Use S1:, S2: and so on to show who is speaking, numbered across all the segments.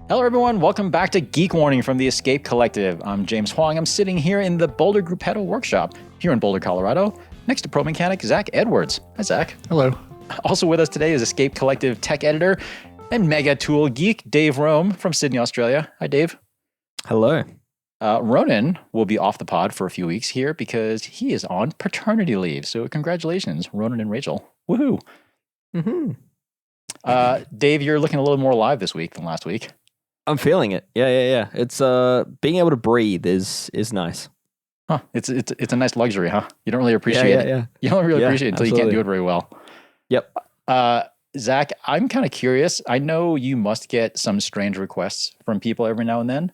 S1: Hello, everyone. Welcome back to Geek Warning from the Escape Collective. I'm James Huang. I'm sitting here in the Boulder Group Pedal Workshop here in Boulder, Colorado, next to pro mechanic Zach Edwards. Hi, Zach.
S2: Hello.
S1: Also with us today is Escape Collective tech editor and mega tool geek Dave Rome from Sydney, Australia. Hi, Dave.
S3: Hello.
S1: Ronan will be off the pod for a few weeks here because he is on paternity leave. So congratulations, Ronan and Rachel. Woohoo.
S3: Mm-hmm.
S1: Dave, you're looking a little more alive this week than last week.
S3: I'm feeling it. Yeah. It's being able to breathe is nice.
S1: Huh. It's a nice luxury, huh? You don't really appreciate it.
S3: Yeah.
S1: You don't really appreciate it until
S3: absolutely.
S1: you can't do it very well.
S3: Yep.
S1: Zach, I'm kind of curious. I know you must get some strange requests from people every now and then.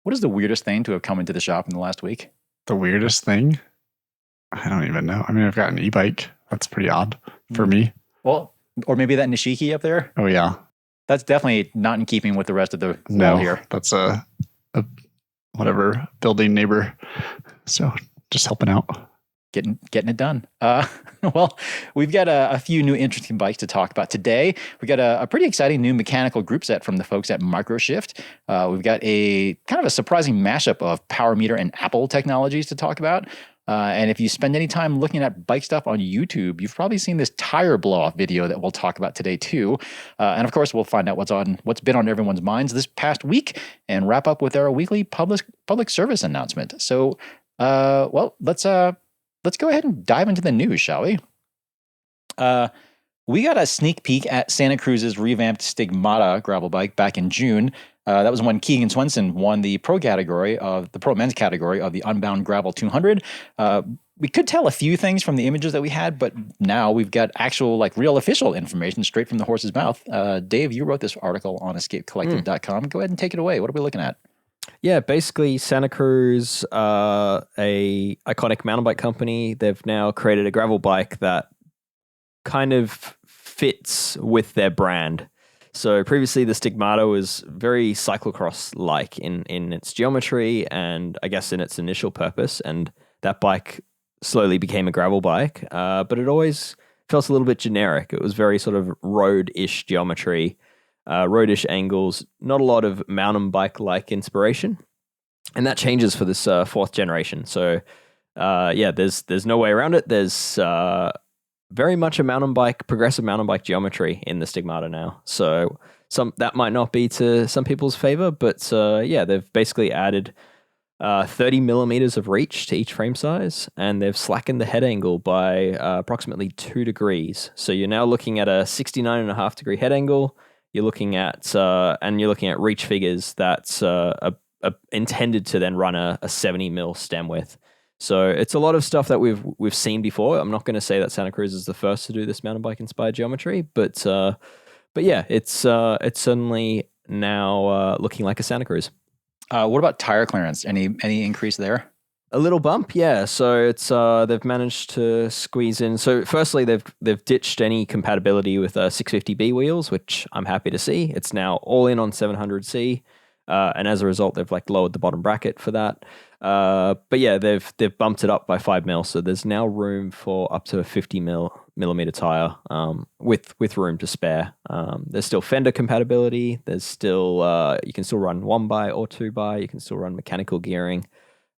S1: What is the weirdest thing to have come into the shop in the last week?
S2: The weirdest thing? I don't even know. I mean, I've got an e-bike. That's pretty odd for me.
S1: Well, or maybe that Nishiki up there.
S2: Oh, yeah.
S1: That's definitely not in keeping with the rest of the
S2: No,
S1: wall here.
S2: that's a whatever building neighbor. So just helping out.
S1: Getting it done. Well, we've got a few new interesting bikes to talk about today. We got a pretty exciting new mechanical group set from the folks at Microshift. We've got a kind of a surprising mashup of power meter and Apple technologies to talk about. And if you spend any time looking at bike stuff on YouTube, you've probably seen this tire blow-off video that we'll talk about today too. And of course, we'll find out what's been on everyone's minds this past week and wrap up with our weekly public service announcement. So, well, let's go ahead and dive into the news, shall we? We got a sneak peek at Santa Cruz's revamped Stigmata gravel bike back in June. That was when Keegan Swenson won the pro men's category of the Unbound Gravel 200. We could tell a few things from the images that we had, but now we've got actual, real official information straight from the horse's mouth. Dave, you wrote this article on escapecollective.com. Go ahead and take it away. What are we looking at?
S3: Yeah, basically Santa Cruz, a iconic mountain bike company, they've now created a gravel bike that kind of fits with their brand. So previously the Stigmata was very cyclocross-like in its geometry and I guess in its initial purpose. And that bike slowly became a gravel bike, but it always felt a little bit generic. It was very sort of road-ish geometry, roadish angles, not a lot of mountain bike-like inspiration. And that changes for this fourth generation. So there's no way around it. There's very much a progressive mountain bike geometry in the Stigmata now. So that might not be to some people's favor, but they've basically added 30 millimeters of reach to each frame size, and they've slackened the head angle by approximately 2 degrees. So you're now looking at a 69.5 degree head angle. You're looking at reach figures that's intended to then run a 70 mil stem width. So it's a lot of stuff that we've seen before. I'm not going to say that Santa Cruz is the first to do this mountain bike inspired geometry, but yeah, it's certainly now looking like a Santa Cruz.
S1: What about tire clearance? Any increase there?
S3: A little bump, yeah. So it's they've managed to squeeze in. So firstly, they've ditched any compatibility with 650B wheels, which I'm happy to see. It's now all in on 700C, and as a result, they've lowered the bottom bracket for that. But yeah, they've bumped it up by 5 mil, so there's now room for up to a 50 millimeter tire with room to spare. There's still fender compatibility. There's still you can still run 1x or 2x. You can still run mechanical gearing.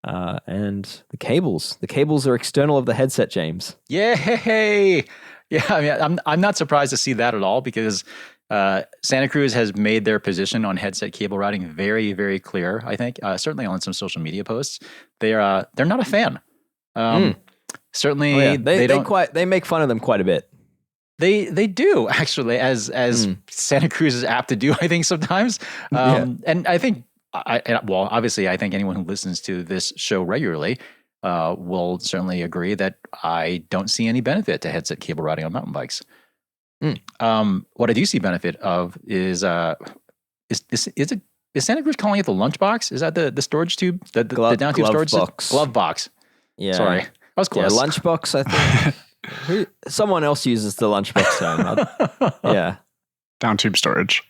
S3: And the cables are external of the headset, James.
S1: Yay! Yeah, I mean, I'm not surprised to see that at all because Santa Cruz has made their position on headset cable routing very, very clear. I think certainly on some social media posts, they're not a fan. Certainly,
S3: they make fun of them quite a bit.
S1: They do actually, as Santa Cruz is apt to do. I think sometimes, and I think. Obviously, I think anyone who listens to this show regularly will certainly agree that I don't see any benefit to headset cable routing on mountain bikes. What I do see benefit of is Santa Cruz calling it the lunchbox? Is that the storage tube? The down tube storage
S3: box.
S1: Glove box.
S3: Yeah.
S1: Sorry, I was close.
S3: Yeah, lunchbox. I think someone else uses the lunchbox term. Yeah.
S2: Down tube storage.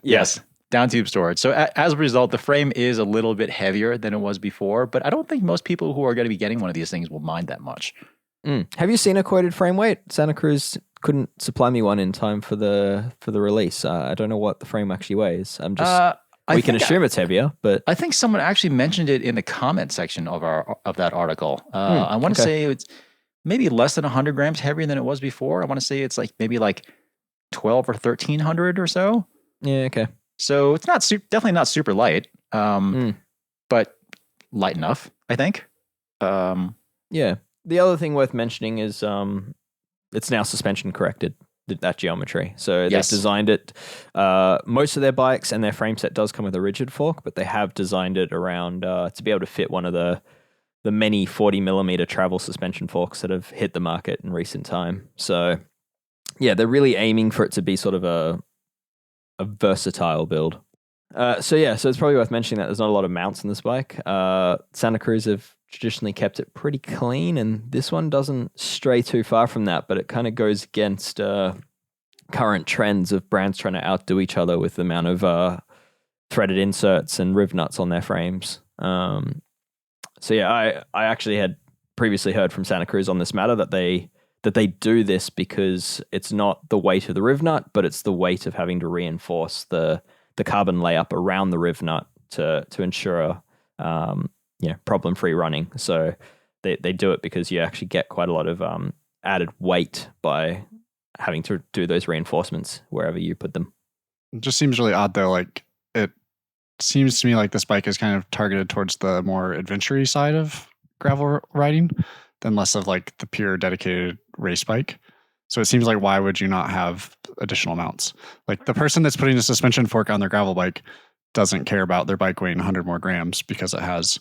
S1: Yes. Down tube storage. So as a result, the frame is a little bit heavier than it was before, but I don't think most people who are going to be getting one of these things will mind that much.
S3: Have you seen a quoted frame weight? Santa Cruz couldn't supply me one in time for the release. I don't know what the frame actually weighs. I'm just we can assume it's heavier, but
S1: I think someone actually mentioned it in the comment section of that article. I want to say it's maybe less than 100 grams heavier than it was before. I want to say it's like maybe like 12 or 1300 or so.
S3: Yeah, okay.
S1: So it's not definitely not super light, but light enough, I think.
S3: Yeah. The other thing worth mentioning is it's now suspension corrected, that geometry. So they've designed it. Most of their bikes and their frame set does come with a rigid fork, but they have designed it around to be able to fit one of the many 40 millimeter travel suspension forks that have hit the market in recent time. So yeah, they're really aiming for it to be sort of a versatile build. So it's probably worth mentioning that there's not a lot of mounts in this bike. Santa Cruz have traditionally kept it pretty clean, and this one doesn't stray too far from that, but it kind of goes against current trends of brands trying to outdo each other with the amount of threaded inserts and riv nuts on their frames. I actually had previously heard from Santa Cruz on this matter that they do this because it's not the weight of the riv nut, but it's the weight of having to reinforce the carbon layup around the riv nut to ensure problem-free running. So they do it because you actually get quite a lot of added weight by having to do those reinforcements wherever you put them.
S2: It just seems really odd though. Like, it seems to me like this bike is kind of targeted towards the more adventure-y side of gravel riding than less of like the pure dedicated race bike. So it seems like, why would you not have additional mounts? Like, the person that's putting a suspension fork on their gravel bike doesn't care about their bike weighing 100 more grams because it has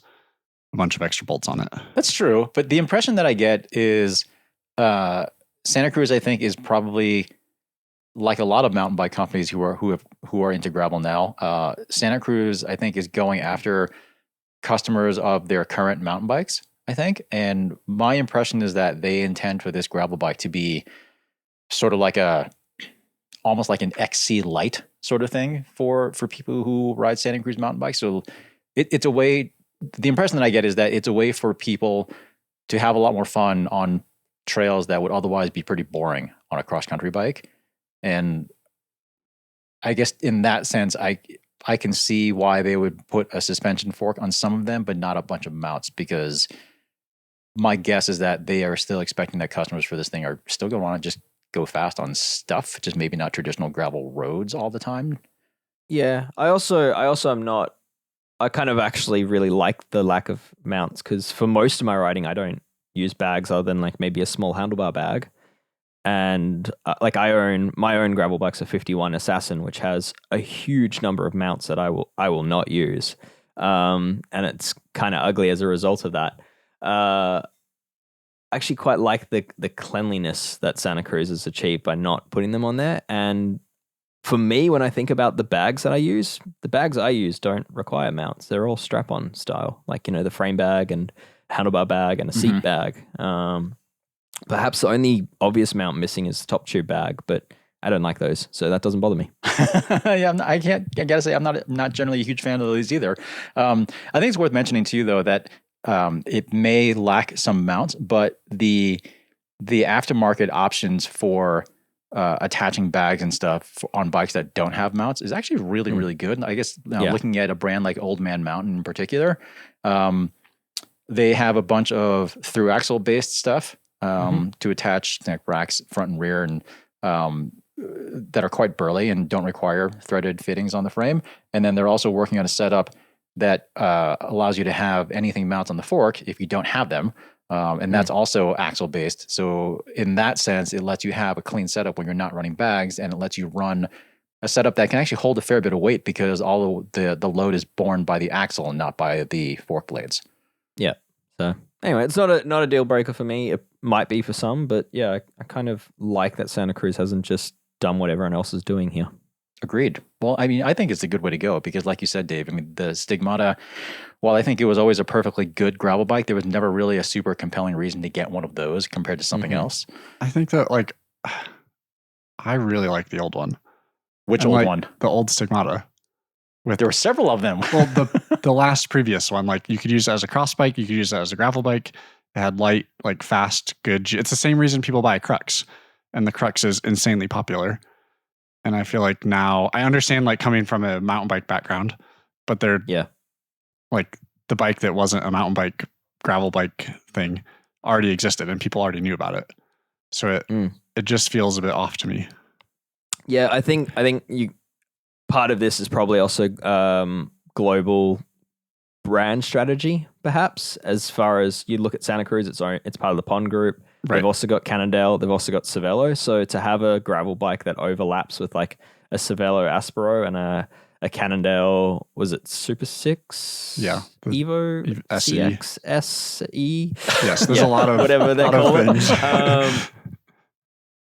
S2: a bunch of extra bolts on it.
S1: That's true. But the impression that I get is Santa Cruz, I think, is probably like a lot of mountain bike companies who are into gravel now. Santa Cruz, I think, is going after customers of their current mountain bikes, I think. And my impression is that they intend for this gravel bike to be sort of like almost like an XC Lite sort of thing for people who ride Santa Cruz mountain bikes. So it's a way, the impression that I get is that it's a way for people to have a lot more fun on trails that would otherwise be pretty boring on a cross-country bike. And I guess in that sense, I can see why they would put a suspension fork on some of them, but not a bunch of mounts, because my guess is that they are still expecting that customers for this thing are still going to want to just go fast on stuff, just maybe not traditional gravel roads all the time.
S3: Yeah, I also am not. I kind of actually really like the lack of mounts, because for most of my riding, I don't use bags other than like maybe a small handlebar bag. And like I own my own gravel bike's a 51 Assassin, which has a huge number of mounts that I will not use, and it's kind of ugly as a result of that. I actually quite like the cleanliness that Santa Cruz has achieved by not putting them on there. And for me, when I think about the bags that I use, the bags I use don't require mounts. They're all strap-on style, like, the frame bag and handlebar bag and a seat bag. Perhaps the only obvious mount missing is the top tube bag, but I don't like those, so that doesn't bother me.
S1: Yeah, I gotta say, I'm not generally a huge fan of these either. I think it's worth mentioning too, though, that it may lack some mounts, but the aftermarket options for attaching bags and stuff on bikes that don't have mounts is actually really, really good. I guess looking at a brand like Old Man Mountain in particular, they have a bunch of through axle based stuff to attach racks front and rear, and that are quite burly and don't require threaded fittings on the frame. And then they're also working on a setup that allows you to have anything mount on the fork if you don't have them. And that's also axle based. So in that sense, it lets you have a clean setup when you're not running bags, and it lets you run a setup that can actually hold a fair bit of weight, because all of the load is borne by the axle and not by the fork blades.
S3: Yeah. So anyway, it's not a deal breaker for me. It might be for some, but yeah, I kind of like that Santa Cruz hasn't just done what everyone else is doing here.
S1: Agreed. Well, I mean, I think it's a good way to go, because like you said, Dave, I mean, the Stigmata, while I think it was always a perfectly good gravel bike, there was never really a super compelling reason to get one of those compared to something else.
S2: I think that, like, I really like the old one.
S1: Which old one?
S2: The old Stigmata.
S1: There were several of them.
S2: Well, the last previous one, like you could use it as a cross bike, you could use it as a gravel bike. It had light, like fast, good. It's the same reason people buy a Crux, and the Crux is insanely popular. And I feel like now I understand, like coming from a mountain bike background, but they're like the bike that wasn't a mountain bike, gravel bike thing already existed, and people already knew about it. So it just feels a bit off to me.
S3: Yeah, I think you. Part of this is probably also global brand strategy, perhaps. As far as you look at Santa Cruz, it's part of the Pond Group. Right. They've also got Cannondale. They've also got Cervelo. So to have a gravel bike that overlaps with like a Cervelo Aspero and a Cannondale, was it Super 6?
S2: Yeah.
S3: Evo
S2: SE.
S3: CX SE.
S2: Yes, there's a lot of
S3: whatever they call
S2: it.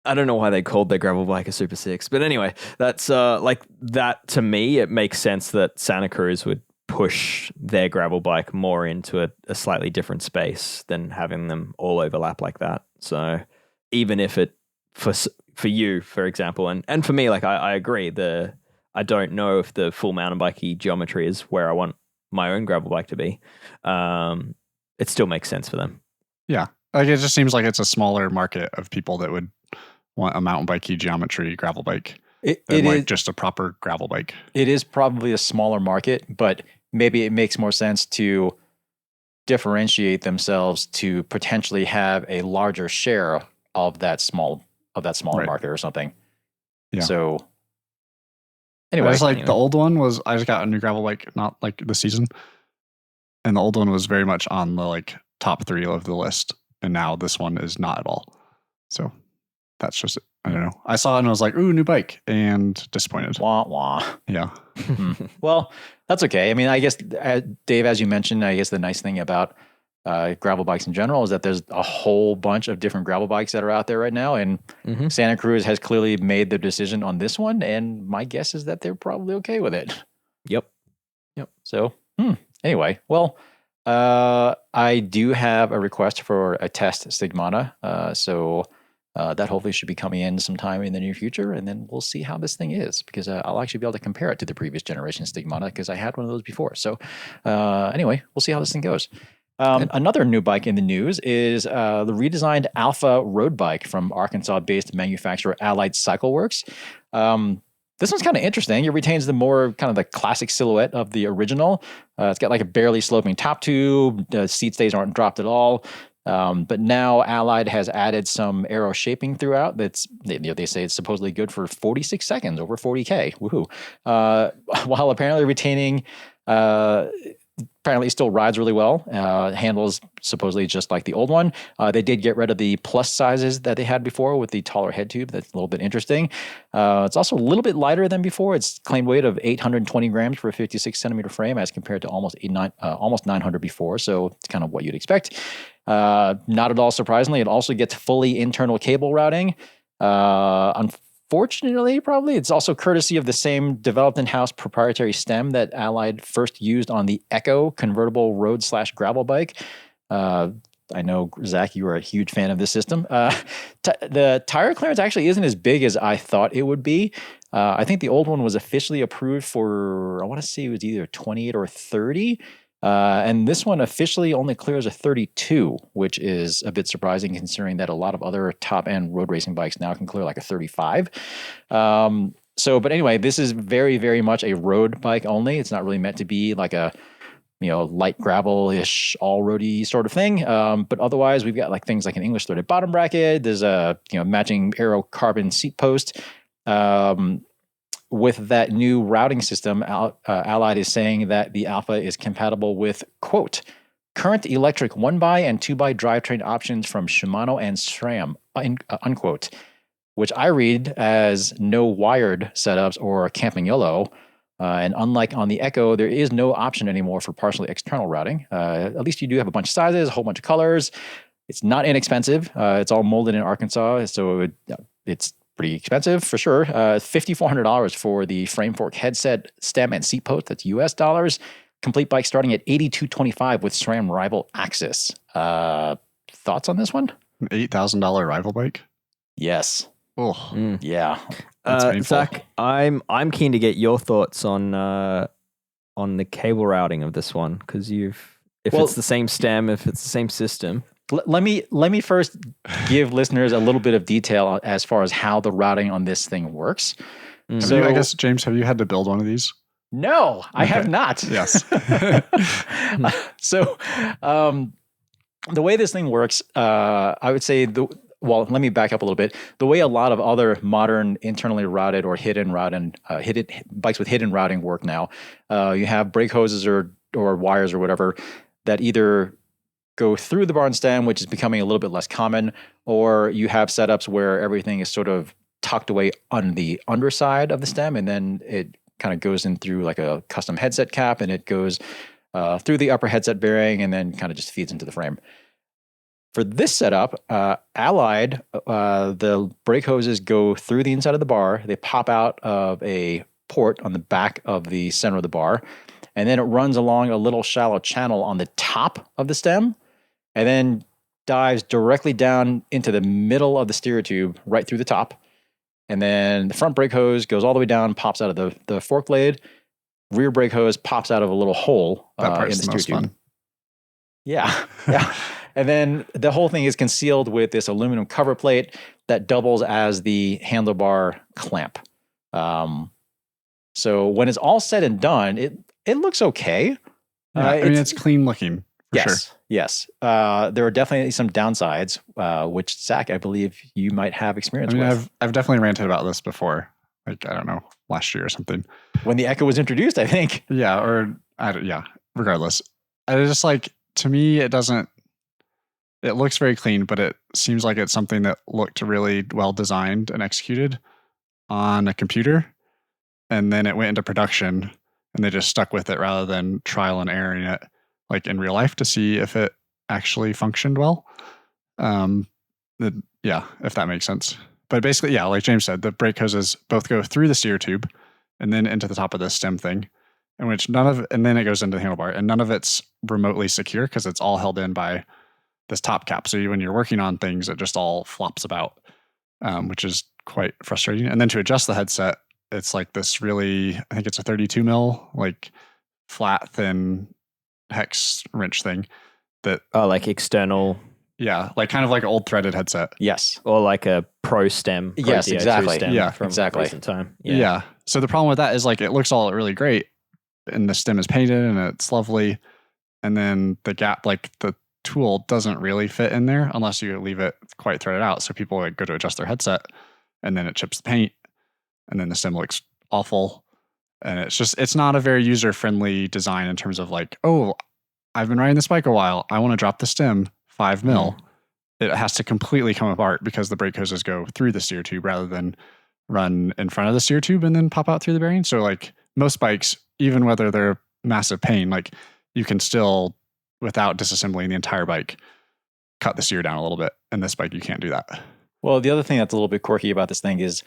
S3: I don't know why they called their gravel bike a Super 6, but anyway, that's like that to me. It makes sense that Santa Cruz would push their gravel bike more into a slightly different space than having them all overlap like that. So even if it for you, for example, and for me, like I agree. I don't know if the full mountain bikey geometry is where I want my own gravel bike to be. It still makes sense for them.
S2: Yeah, like it just seems like it's a smaller market of people that would want a mountain bikey geometry gravel bike than like just a proper gravel bike.
S1: It is probably a smaller market, but maybe it makes more sense to differentiate themselves to potentially have a larger share of that smaller market or something.
S2: Yeah.
S1: So anyway,
S2: it's like the old one was, I just got a new gravel bike, not like the season, and the old one was very much on the like top 3 of the list, and now this one is not at all. So that's just it. I don't know. I saw it and I was like, ooh, new bike, and disappointed.
S1: Wah, wah.
S2: Yeah.
S1: Well, that's okay. I mean, I guess, Dave, as you mentioned, I guess the nice thing about gravel bikes in general is that there's a whole bunch of different gravel bikes that are out there right now. And Santa Cruz has clearly made the decision on this one. And my guess is that they're probably okay with it.
S3: Yep.
S1: So, anyway, well, I do have a request for a test Stigmata. So that hopefully should be coming in sometime in the near future, and then we'll see how this thing is, because I'll actually be able to compare it to the previous generation Stigmata, because I had one of those before. So anyway, we'll see how this thing goes. Another new bike in the news is the redesigned Alfa road bike from Arkansas-based manufacturer Allied Cycleworks. This one's kind of interesting. It retains the more kind of the classic silhouette of the original. It's got like a barely sloping top tube. The seat stays aren't dropped at all. But now Allied has added some aero shaping throughout. They say it's supposedly good for 46 seconds over 40K. Woohoo! While apparently retaining, apparently it still rides really well. Handles supposedly just like the old one. They did get rid of the plus sizes that they had before with the taller head tube. That's a little bit interesting. It's also a little bit lighter than before. Its claimed weight of 820 grams for a 56 centimeter frame, as compared to almost 900 before. So it's kind of what you'd expect. Not at all surprisingly, it also gets fully internal cable routing. Unfortunately, probably, it's also courtesy of the same developed in-house proprietary stem that Allied first used on the Echo convertible road/gravel bike. I know, Zach, you are a huge fan of this system. The tire clearance actually isn't as big as I thought it would be. I think the old one was officially approved for, I want to say it was either 28 or 30. And this one officially only clears a 32, which is a bit surprising considering that a lot of other top-end road racing bikes now can clear like a 35. But anyway, this is very, very much a road bike only. It's not really meant to be like a, light gravel-ish, all-roady sort of thing. But otherwise, we've got like things like an English threaded bottom bracket. There's a, matching aero carbon seat post. With that new routing system, Allied is saying that the Alfa is compatible with, quote, current electric 1x and 2x drivetrain options from Shimano and SRAM, unquote, which I read as no wired setups or Campagnolo. And unlike on the Echo, there is no option anymore for partially external routing. At least you do have a bunch of sizes, a whole bunch of colors. It's not inexpensive. It's all molded in Arkansas, so it's pretty expensive for sure. $5,400 for the frame fork headset, stem, and seat post. That's US dollars. Complete bike starting at $8,225 with SRAM rival Axis. Thoughts on this one?
S2: An $8,000 rival bike?
S1: Yes.
S2: Oh,
S1: yeah.
S3: Zach, I'm keen to get your thoughts on on the cable routing of this one? Because if
S1: Well-
S3: it's the same stem, if it's the same system.
S1: Let me first give listeners a little bit of detail as far as how the routing on this thing works.
S3: Mm.
S1: So
S2: I guess, James, have you had to build one of these?
S1: no, I have
S2: Okay.
S1: not.
S2: Yes.
S1: So the way this thing works, I would say well, let me back up a little bit. The way a lot of other modern internally routed or hidden bikes with hidden routing work now, you have brake hoses or wires or whatever that either go through the barn stem, which is becoming a little bit less common, or you have setups where everything is sort of tucked away on the underside of the stem, and then it kind of goes in through like a custom headset cap, and it goes through the upper headset bearing, and then kind of just feeds into the frame. For this setup, Allied, the brake hoses go through the inside of the bar. They pop out of a port on the back of the center of the bar, and then it runs along a little shallow channel on the top of the stem, and then dives directly down into the middle of the steer tube, right through the top. And then the front brake hose goes all the way down, pops out of the fork blade. Rear brake hose pops out of a little hole
S2: That
S1: in
S2: part's
S1: the
S2: the
S1: steer
S2: most
S1: tube.
S2: fun.
S1: Yeah, yeah. And then the whole thing is concealed with this aluminum cover plate that doubles as the handlebar clamp. So when it's all said and done, it looks okay.
S2: Yeah, I mean, it's clean looking. For sure.
S1: Yes. There are definitely some downsides, which Zach, I believe you might have experience
S2: I mean,
S1: with.
S2: I've definitely ranted about this before. Like, I don't know, last year or something.
S1: When the Echo was introduced, I think.
S2: Yeah, regardless. I just like, to me, it looks very clean, but it seems like it's something that looked really well designed and executed on a computer. And then it went into production and they just stuck with it rather than trial and erroring it like in real life to see if it actually functioned well. If that makes sense. But basically, yeah, like James said, the brake hoses both go through the steer tube and then into the top of the stem thing, and then it goes into the handlebar, and none of it's remotely secure because it's all held in by this top cap. So when you're working on things, it just all flops about, which is quite frustrating. And then to adjust the headset, it's like this really, I think it's a 32 mil, like flat, thin hex wrench thing that,
S3: Like external,
S2: yeah, like kind of like an old threaded headset.
S1: Yes.
S3: or like a Pro stem. Pro
S1: Yes,
S3: DO2
S1: exactly.
S3: Stem
S2: Yeah,
S3: from
S1: exactly.
S3: recent time.
S2: Yeah. So the problem with that is like it looks all really great and the stem is painted and it's lovely. And then the gap, like the tool doesn't really fit in there unless you leave it quite threaded out. So people like go to adjust their headset and then it chips the paint and then the stem looks awful. And it's not a very user-friendly design in terms of like, oh, I've been riding this bike a while. I want to drop the stem 5 mil. It has to completely come apart because the brake hoses go through the steer tube rather than run in front of the steer tube and then pop out through the bearing. So like most bikes, even whether they're massive pain, like you can still, without disassembling the entire bike, cut the steer down a little bit. And this bike, you can't do that.
S1: Well, the other thing that's a little bit quirky about this thing is,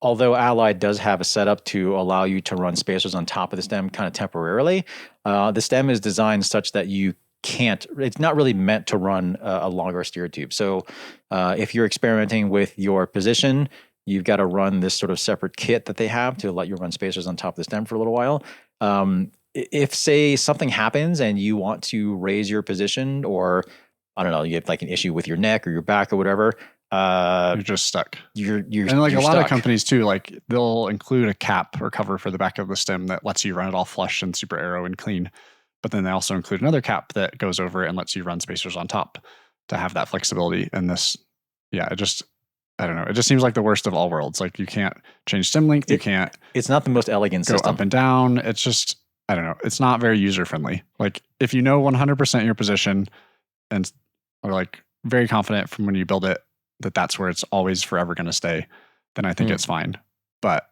S1: although Allied does have a setup to allow you to run spacers on top of the stem kind of temporarily, the stem is designed such that you can't, it's not really meant to run a longer steer tube. So if you're experimenting with your position, you've got to run this sort of separate kit that they have to let you run spacers on top of the stem for a little while. If, say, something happens and you want to raise your position, or I don't know, you have like an issue with your neck or your back or whatever,
S2: You're just stuck.
S1: You're
S2: And like
S1: you're
S2: a lot of
S1: stuck.
S2: companies too, like they'll include a cap or cover for the back of the stem that lets you run it all flush and super aero and clean. But then they also include another cap that goes over it and lets you run spacers on top to have that flexibility. And this, yeah, I don't know. It just seems like the worst of all worlds. Like you can't change stem length. You can't
S1: It's not the most elegant
S2: go
S1: system.
S2: up and down. It's just, I don't know. It's not very user friendly. Like if you know 100% your position and are like very confident from when you build it that that's where it's always forever going to stay, then I think it's fine. But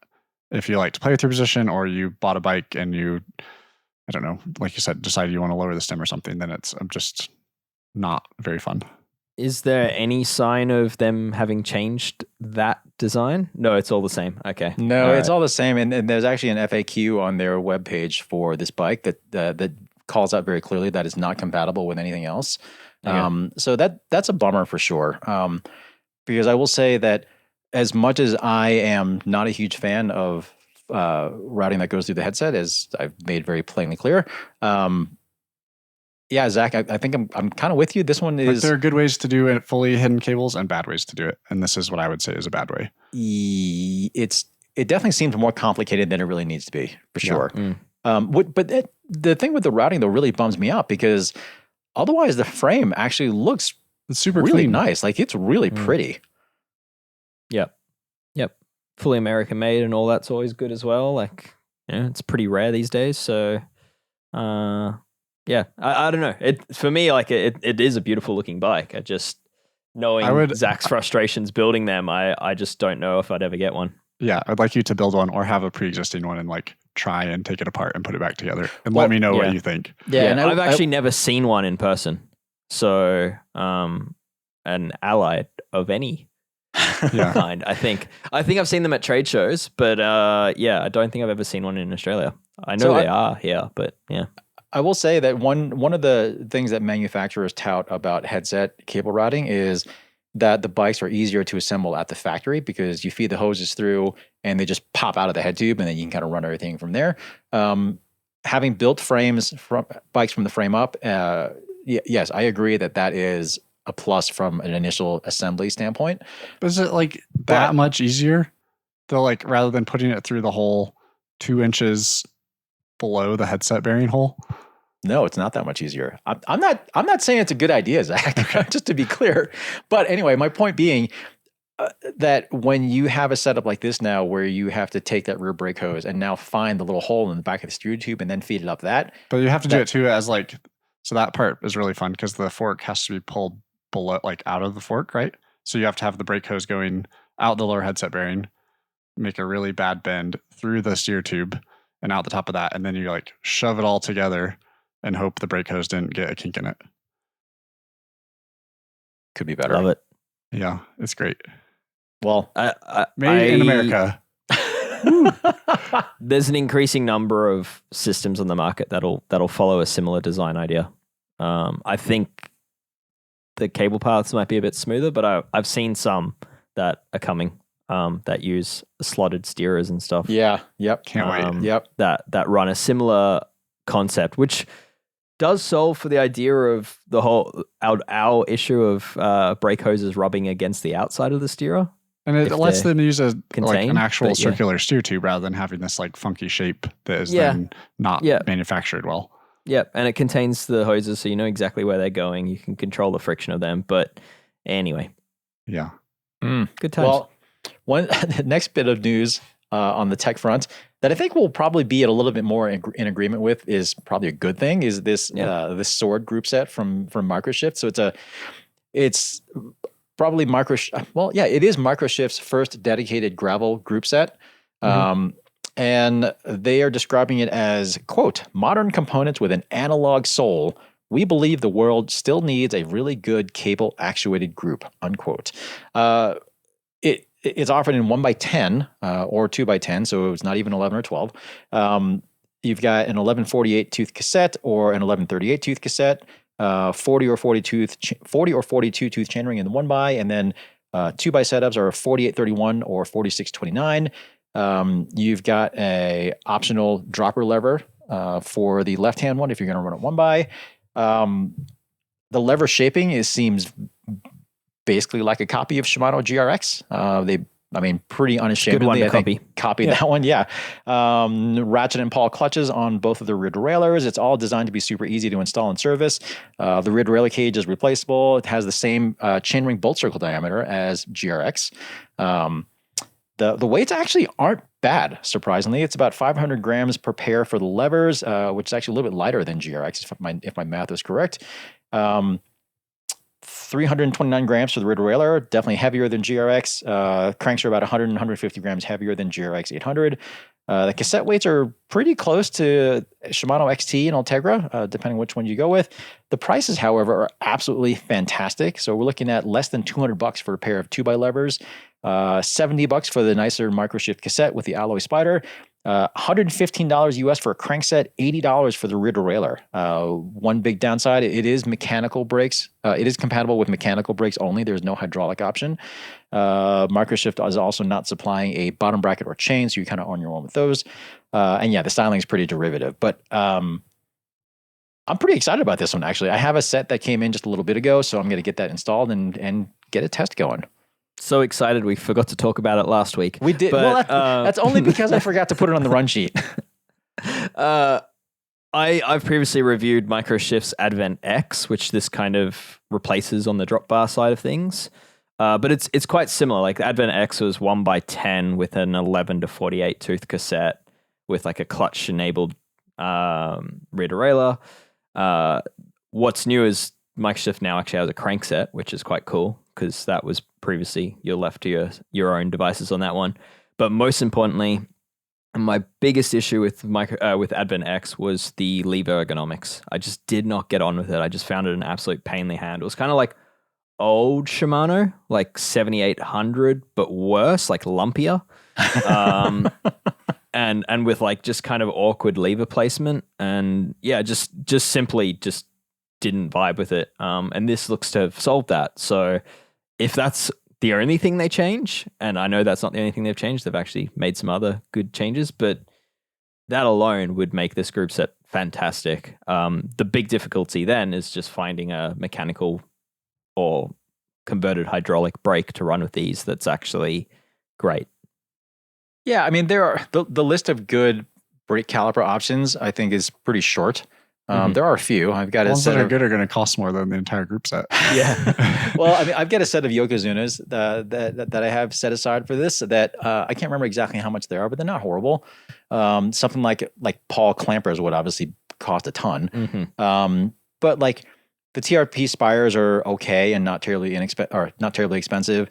S2: if you like to play with your position, or you bought a bike and you, I don't know, like you said, decided you want to lower the stem or something, then it's just not very fun.
S3: Is there any sign of them having changed that design? No, it's all the same. Okay.
S1: No,
S3: All
S1: it's
S3: right.
S1: all the same. And there's actually an FAQ on their webpage for this bike that calls out very clearly that it's not compatible with anything else.
S3: Okay.
S1: So that's a bummer for sure. Because I will say that as much as I am not a huge fan of routing that goes through the headset, as I've made very plainly clear. Yeah, Zach, I think I'm kind of with you. This one
S2: Like,
S1: is
S2: there are good ways to do it, fully hidden cables, and bad ways to do it. And this is what I would say is a bad way.
S1: it definitely seems more complicated than it really needs to be, for sure.
S3: Mm.
S1: But the thing with the routing though really bums me out, because otherwise the frame actually looks
S2: It's super
S1: really
S2: clean.
S1: nice. Like, it's really pretty.
S3: Yep. Fully American made and all that's always good as well. Like, it's pretty rare these days. So, yeah, I don't know. For me, like, it is a beautiful looking bike. I just, knowing Zach's frustrations building them, I just don't know if I'd ever get one.
S2: Yeah, I'd like you to build one or have a pre-existing one and like try and take it apart and put it back together and let me know what you think.
S3: Yeah, and I've actually never seen one in person. So, an ally of any kind, I think I've seen them at trade shows, but I don't think I've ever seen one in Australia. I know they are here, but yeah.
S1: I will say that one of the things that manufacturers tout about headset cable routing is that the bikes are easier to assemble at the factory, because you feed the hoses through and they just pop out of the head tube, and then you can kind of run everything from there. Having built frames from bikes from the frame up, yes, I agree that is a plus from an initial assembly standpoint.
S2: But is it like that much easier? Though, like, rather than putting it through the hole 2 inches below the headset bearing hole?
S1: No, it's not that much easier. I'm not saying it's a good idea, Zach, just to be clear. But anyway, my point being that when you have a setup like this now, where you have to take that rear brake hose and now find the little hole in the back of the steer tube and then feed it up that.
S2: But you have to do it too as like, so that part is really fun because the fork has to be pulled below, like out of the fork, right? So you have to have the brake hose going out the lower headset bearing, make a really bad bend through the steer tube and out the top of that. And then you like shove it all together and hope the brake hose didn't get a kink in it.
S1: Could be better.
S3: Love it.
S2: Yeah, it's great.
S1: Well,
S2: made in America.
S3: There's an increasing number of systems on the market that'll follow a similar design idea. I think the cable paths might be a bit smoother, but I've seen some that are coming that use slotted steerers and stuff.
S1: Yeah. Yep.
S2: Can't wait.
S1: Yep.
S3: That run a similar concept, which does solve for the idea of the whole our issue of brake hoses rubbing against the outside of the steerer.
S2: And it lets them use an actual
S3: circular
S2: circular steer tube rather than having this like funky shape that is then not manufactured well.
S3: Yep, and it contains the hoses, so you know exactly where they're going. You can control the friction of them. But anyway,
S2: yeah,
S3: good times.
S1: Well, the next bit of news on the tech front that I think we'll probably be a little bit more in agreement with is probably a good thing, is this this sword group set from Microshift. So it's probably it is Microshift's first dedicated gravel group set. And they are describing it as, quote, modern components with an analog soul. We believe the world still needs a really good cable actuated group, unquote. It's offered in 1x10 or 2x10, so it's not even 11 or 12. You've got an 1148 tooth cassette or an 1138 tooth cassette, 40 or 42 tooth chainring in the 1x, and then 2x setups are 4831 or 4629. You've got a optional dropper lever for the left-hand one if you're going to run it 1x. The lever shaping seems basically like a copy of Shimano GRX. Pretty unashamedly, I think, copied that one. Yeah. Ratchet and pawl clutches on both of the rear derailleurs. It's all designed to be super easy to install and service. The rear derailleur cage is replaceable. It has the same chainring bolt circle diameter as GRX. The weights actually aren't bad, surprisingly. It's about 500 grams per pair for the levers, which is actually a little bit lighter than GRX, if my math is correct. 329 grams for the rear derailleur, definitely heavier than GRX. Cranks are about 100 and 150 grams heavier than GRX 800. The cassette weights are pretty close to Shimano XT and Ultegra, depending which one you go with. The prices, however, are absolutely fantastic. So we're looking at less than $200 for a pair of 2x levers, $70 for the nicer Microshift cassette with the alloy spider, $115 US for a crankset, $80 for the rear derailleur. One big downside, it is mechanical brakes. It is compatible with mechanical brakes only. There's no hydraulic option. Microshift is also not supplying a bottom bracket or chain, so you're kind of on your own with those. And yeah, the styling is pretty derivative. But I'm pretty excited about this one, actually. I have a set that came in just a little bit ago, so I'm going to get that installed and get a test going.
S3: So excited we forgot to talk about it last week.
S1: We did.
S3: But,
S1: well, that's only because I forgot to put it on the run sheet.
S3: I've previously reviewed Microshift's Advent X, which this kind of replaces on the drop bar side of things. But it's quite similar. Like the Advent X was 1x10 with an 11 to 48 tooth cassette with like a clutch enabled rear derailleur. What's new is Microshift now actually has a crankset, which is quite cool because that was previously you're left to your own devices on that one. But most importantly, my biggest issue with Advent X was the lever ergonomics. I just did not get on with it. I just found it an absolute pain in the hand. It was kind of like old Shimano, like 7800, but worse, like lumpier. And with like just kind of awkward lever placement. And yeah, just simply just didn't vibe with it. And this looks to have solved that. So if that's the only thing they change, and I know that's not the only thing they've changed, they've actually made some other good changes, but that alone would make this group set fantastic. The big difficulty then is just finding a mechanical or converted hydraulic brake to run with these that's actually great.
S1: Yeah, I mean, there are the list of good brake caliper options, I think, is pretty short. There are a few. I've got
S2: ones that are good are going to cost more than the entire group set.
S1: Yeah. Well, I mean, I've got a set of Yokozunas that I have set aside for this that I can't remember exactly how much they are, but they're not horrible. Something like Paul Clampers would obviously cost a ton. But like the TRP Spires are okay and not terribly expensive.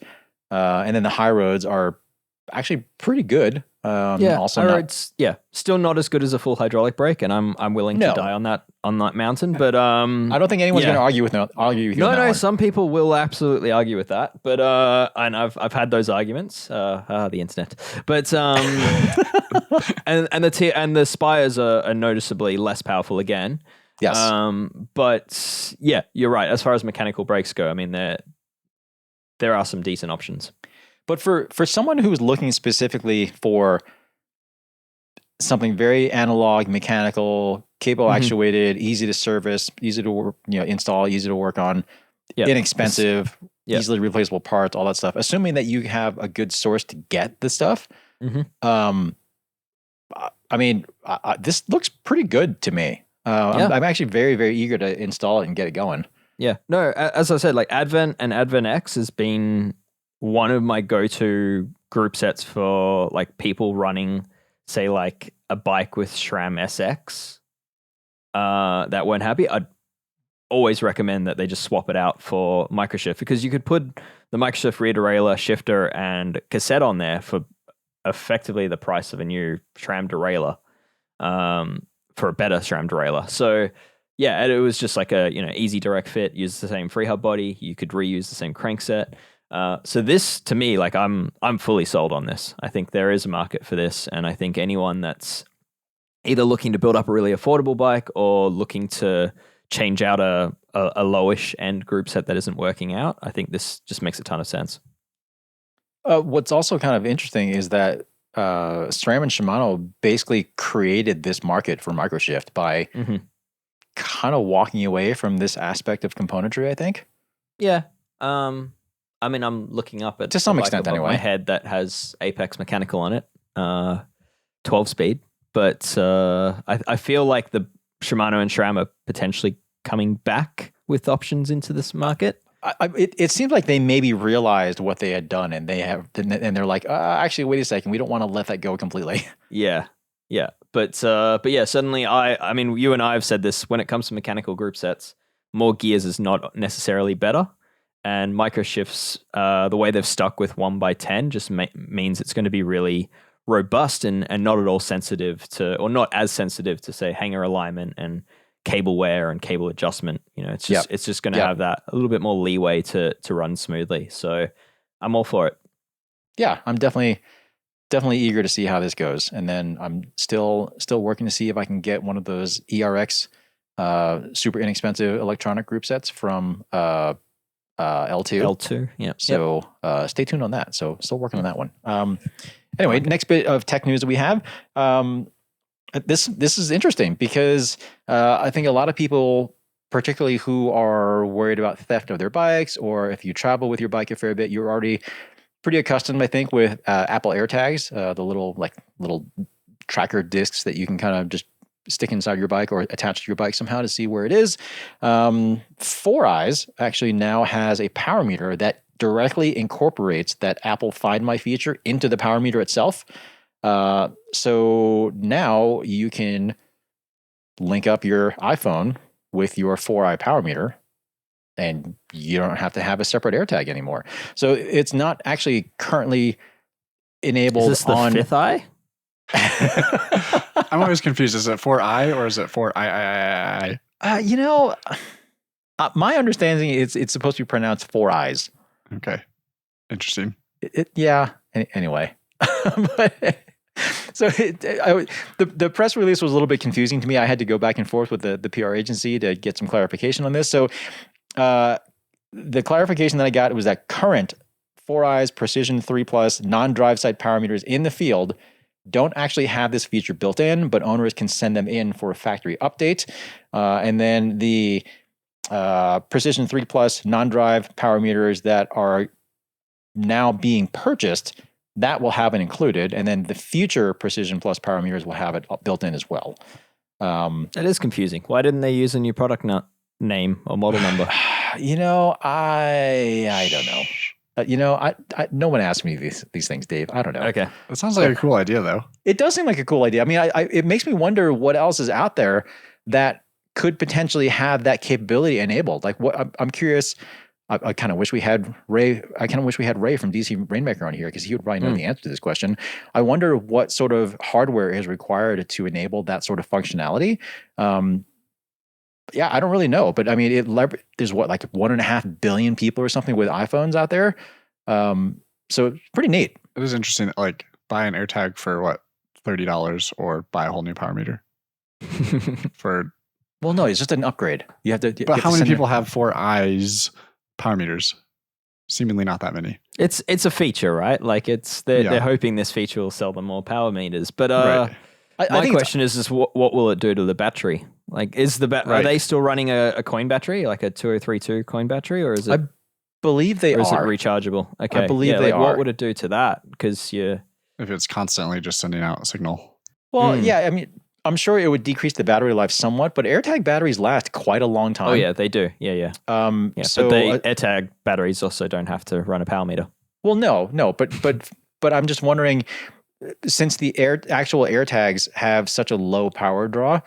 S1: And then the High Roads are actually pretty good. Also
S3: still not as good as a full hydraulic brake, and I'm willing to die on that mountain. But I
S1: don't think anyone's going to argue with you.
S3: No, some people will absolutely argue with that. But and I've had those arguments. The internet. But and the Spires are noticeably less powerful again.
S1: Yes.
S3: But yeah, you're right. As far as mechanical brakes go, I mean there are some decent options.
S1: But for someone who's looking specifically for something very analog, mechanical, cable actuated, easy to service, easy to install, easy to work on, inexpensive, easily replaceable parts, all that stuff. Assuming that you have a good source to get the stuff, I mean, this looks pretty good to me. I'm actually very, very eager to install it and get it going.
S3: Yeah. No, as I said, like Advent and Advent X has been one of my go-to group sets for like people running, say, like a bike with SRAM SX that weren't happy. I'd always recommend that they just swap it out for Microshift, because you could put the Microshift rear derailleur, shifter, and cassette on there for effectively the price of a new SRAM derailleur, for a better SRAM derailleur. So yeah, it was just like a easy direct fit. Use the same free hub body. You could reuse the same crankset. So this, to me, like I'm fully sold on this. I think there is a market for this, and I think anyone that's either looking to build up a really affordable bike or looking to change out a lowish end group set that isn't working out, I think this just makes a ton of sense.
S1: What's also kind of interesting is that SRAM and Shimano basically created this market for Microshift by kind of walking away from this aspect of componentry, I think.
S3: Yeah. I mean, I'm looking up at
S1: to some extent anyway.
S3: My head that has Apex Mechanical on it, 12 speed. But I feel like the Shimano and SRAM are potentially coming back with options into this market.
S1: It seems like they maybe realized what they had done, and they're like, actually, wait a second, we don't want to let that go completely.
S3: Yeah. But yeah, suddenly I mean, you and I have said this, when it comes to mechanical group sets, more gears is not necessarily better. And Microshift's, the way they've stuck with 1x10 just means it's going to be really robust and not at all sensitive to, or not as sensitive to, say, hanger alignment and cable wear and cable adjustment. It's just going to have that a little bit more leeway to run smoothly. So I'm all for it.
S1: Yeah, I'm definitely definitely eager to see how this goes. And then I'm still working to see if I can get one of those ERX super inexpensive electronic group sets from L2.
S3: L2, yeah.
S1: So stay tuned on that. So still working on that one. Anyway, next bit of tech news that we have. This is interesting because I think a lot of people, particularly who are worried about theft of their bikes, or if you travel with your bike a fair bit, you're already pretty accustomed, I think, with Apple AirTags, the little tracker discs that you can kind of just stick inside your bike or attach to your bike somehow to see where it is. 4eyes actually now has a power meter that directly incorporates that Apple Find My feature into the power meter itself. So now you can link up your iPhone with your 4i power meter, and you don't have to have a separate AirTag anymore. So it's not actually currently enabled.
S3: Is this the
S1: on
S3: fifth eye?
S2: I'm always confused. Is it 4i or is it 4i?
S1: My understanding is it's supposed to be pronounced 4eyes.
S2: Okay. Interesting.
S1: Anyway. So the press release was a little bit confusing to me. I had to go back and forth with the PR agency to get some clarification on this. So the clarification that I got was that current 4eyes Precision 3 Plus non-drive side power meters in the field don't actually have this feature built in, but owners can send them in for a factory update. And then the Precision 3 Plus non-drive power meters that are now being purchased, that will have it included. And then the future Precision Plus power meters will have it built in as well.
S3: That is confusing. Why didn't they use a new product name or model number?
S1: I don't know. No one asked me these things, Dave. I don't know.
S3: Okay.
S2: That sounds like a cool idea, though.
S1: It does seem like a cool idea. I mean, it makes me wonder what else is out there that could potentially have that capability enabled. Like, what I'm curious. I kind of wish we had Ray. I kind of wish we had Ray from DC Rainmaker on here because he would probably know the answer to this question. I wonder what sort of hardware is required to enable that sort of functionality. I don't really know, but I mean, there's like 1.5 billion people or something with iPhones out there. So it's pretty neat.
S2: It is interesting. Like, buy an AirTag for what, $30, or buy a whole new power meter for.
S1: Well, no, it's just an upgrade. You have to.
S2: But how many people have 4eyes power meters? Seemingly not that many.
S3: It's a feature, right? Like they're hoping this feature will sell them more power meters. But
S2: Right.
S3: my question is what will it do to the battery? Like, is the are they still running a coin battery, like a 2032 coin battery, or is it?
S1: I believe they are.
S3: Is it rechargeable? Okay,
S1: I believe they are.
S3: What would it do to that? Because if
S2: it's constantly just sending out a signal.
S1: Well, yeah, I mean, I'm sure it would decrease the battery life somewhat, but AirTag batteries last quite a long time.
S3: Oh yeah, they do. Yeah.
S1: So
S3: but the AirTag batteries also don't have to run a power meter.
S1: Well, no, but I'm just wondering, since the actual AirTags have such a low power draw,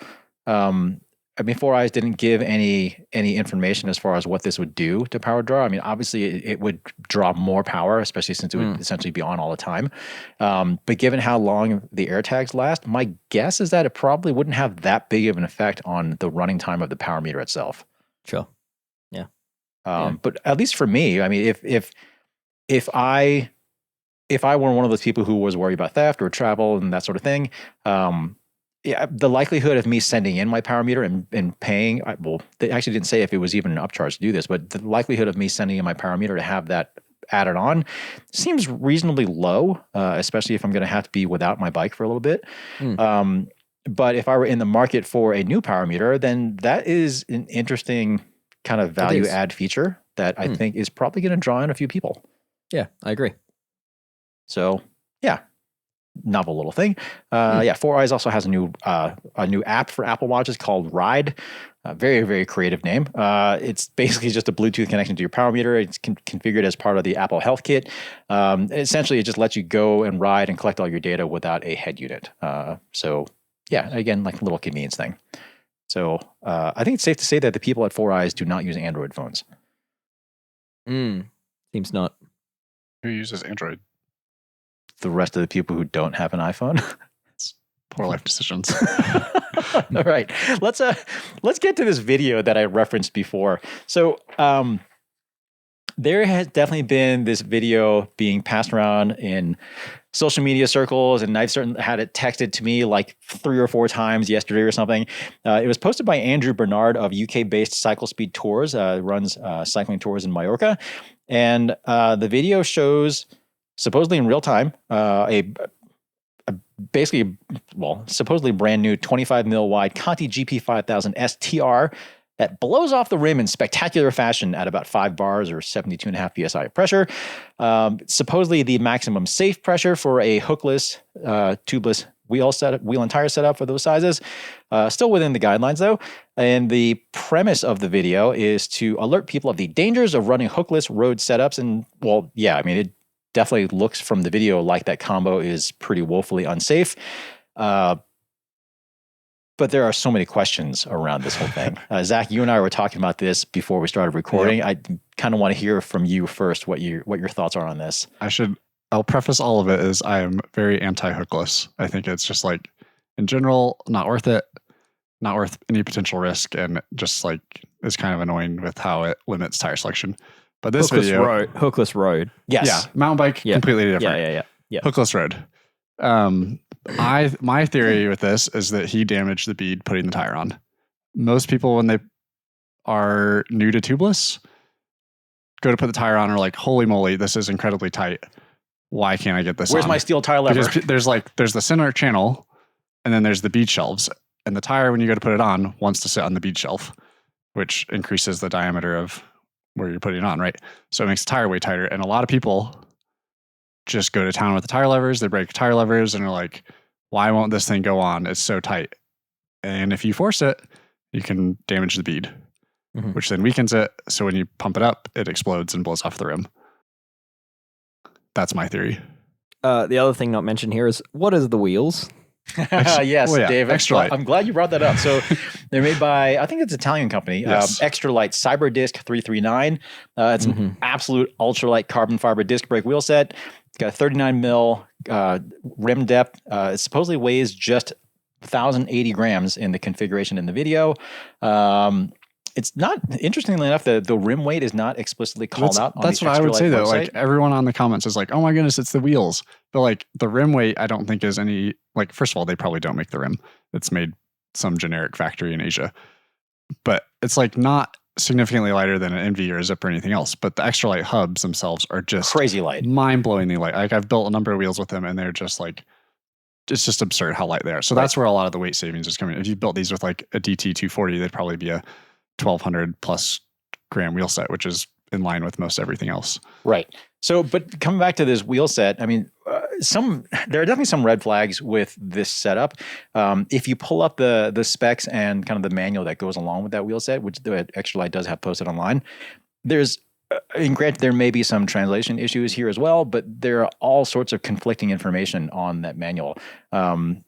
S1: I mean, 4eyes didn't give any information as far as what this would do to power draw. I mean, obviously it would draw more power, especially since it would essentially be on all the time. But given how long the AirTags last, my guess is that it probably wouldn't have that big of an effect on the running time of the power meter itself.
S3: Sure. Yeah.
S1: But at least for me, I mean, if I were one of those people who was worried about theft or travel and that sort of thing, the likelihood of me sending in my power meter and paying, well, they actually didn't say if it was even an upcharge to do this, but the likelihood of me sending in my power meter to have that added on seems reasonably low, especially if I'm going to have to be without my bike for a little bit. But if I were in the market for a new power meter, then that is an interesting kind of value add feature that I think is probably going to draw in a few people.
S3: Yeah, I agree.
S1: So, yeah. Novel little thing. 4eyes also has a new app for Apple Watches called Ride. Very, very creative name. It's basically just a Bluetooth connection to your power meter. It's configured as part of the Apple Health Kit. Essentially, it just lets you go and ride and collect all your data without a head unit. So, yeah, again, like a little convenience thing. So, I think it's safe to say that the people at 4eyes do not use Android phones.
S3: Seems not.
S2: Who uses Android?
S1: The rest of the people who don't have an iPhone.
S2: Poor life decisions.
S1: All right, let's get to this video that I referenced before. So There has definitely been this video being passed around in social media circles, and I've certainly had it texted to me like 3 or 4 times yesterday or something. It was posted by Andrew Bernard of UK-based Cycle Speed Tours, runs cycling tours in Mallorca. And the video shows, supposedly in real time, supposedly brand new 25 mil wide Conti GP5000 STR that blows off the rim in spectacular fashion at about 5 bars or 72.5 psi of pressure. Supposedly the maximum safe pressure for a hookless, tubeless wheel and tire setup for those sizes. Still within the guidelines though. And the premise of the video is to alert people of the dangers of running hookless road setups. And well, yeah, I mean, it definitely looks from the video like that combo is pretty woefully unsafe. But there are so many questions around this whole thing. Zach, you and I were talking about this before we started recording. Yep. I kind of want to hear from you first what your thoughts are on this.
S2: I'll preface all of it as I am very anti-hookless. I think it's just like, in general, not worth it, not worth any potential risk, and just like it's kind of annoying with how it limits tire selection. But this
S3: hookless road.
S1: Yes.
S2: Yeah, mountain bike, completely different.
S3: Yeah.
S2: Hookless road. My theory with this is that he damaged the bead putting the tire on. Most people, when they are new to tubeless, go to put the tire on, are like, holy moly, this is incredibly tight. Why can't I get this
S1: Where's
S2: on?
S1: my steel tire lever?
S2: Because there's the center channel, and then there's the bead shelves. And the tire, when you go to put it on, wants to sit on the bead shelf, which increases the diameter of where you're putting it on, right? So it makes the tire way tighter. And a lot of people just go to town with the tire levers. They break tire levers and are like, why won't this thing go on? It's so tight. And if you force it, you can damage the bead, which then weakens it. So when you pump it up, it explodes and blows off the rim. That's my theory.
S3: The other thing not mentioned here is, what is the wheels?
S1: Yes, Dave.
S2: Extra Light.
S1: I'm glad you brought that up. So they're made by, I think it's an Italian company,
S2: Yes.
S1: Extra Light Cyberdisc 339. It's an absolute ultralight carbon fiber disc brake wheel set. It's got a 39 mil rim depth. It supposedly weighs just 1,080 grams in the configuration in the video. It's not, interestingly enough, the rim weight is not explicitly called out on
S2: That's
S1: the
S2: what I would say, though.
S1: website.
S2: Like, everyone on the comments is like, oh my goodness, it's the wheels. But like, the rim weight, I don't think is any, like, first of all, they probably don't make the rim. It's made some generic factory in Asia. But it's like not significantly lighter than an NV or a Zip or anything else. But the Extra Light hubs themselves are just
S1: crazy light.
S2: Mind-blowingly light. Like, I've built a number of wheels with them, and they're just like, it's just absurd how light they are. So that's where a lot of the weight savings is coming. If you built these with like a DT 240, they'd probably be a 1,200 plus gram wheel set, which is in line with most everything else.
S1: Right. So, but coming back to this wheel set, I mean, there are definitely some red flags with this setup. If you pull up the specs and kind of the manual that goes along with that wheel set, which the Extra Light does have posted online, there's, and granted, there may be some translation issues here as well, but there are all sorts of conflicting information on that manual.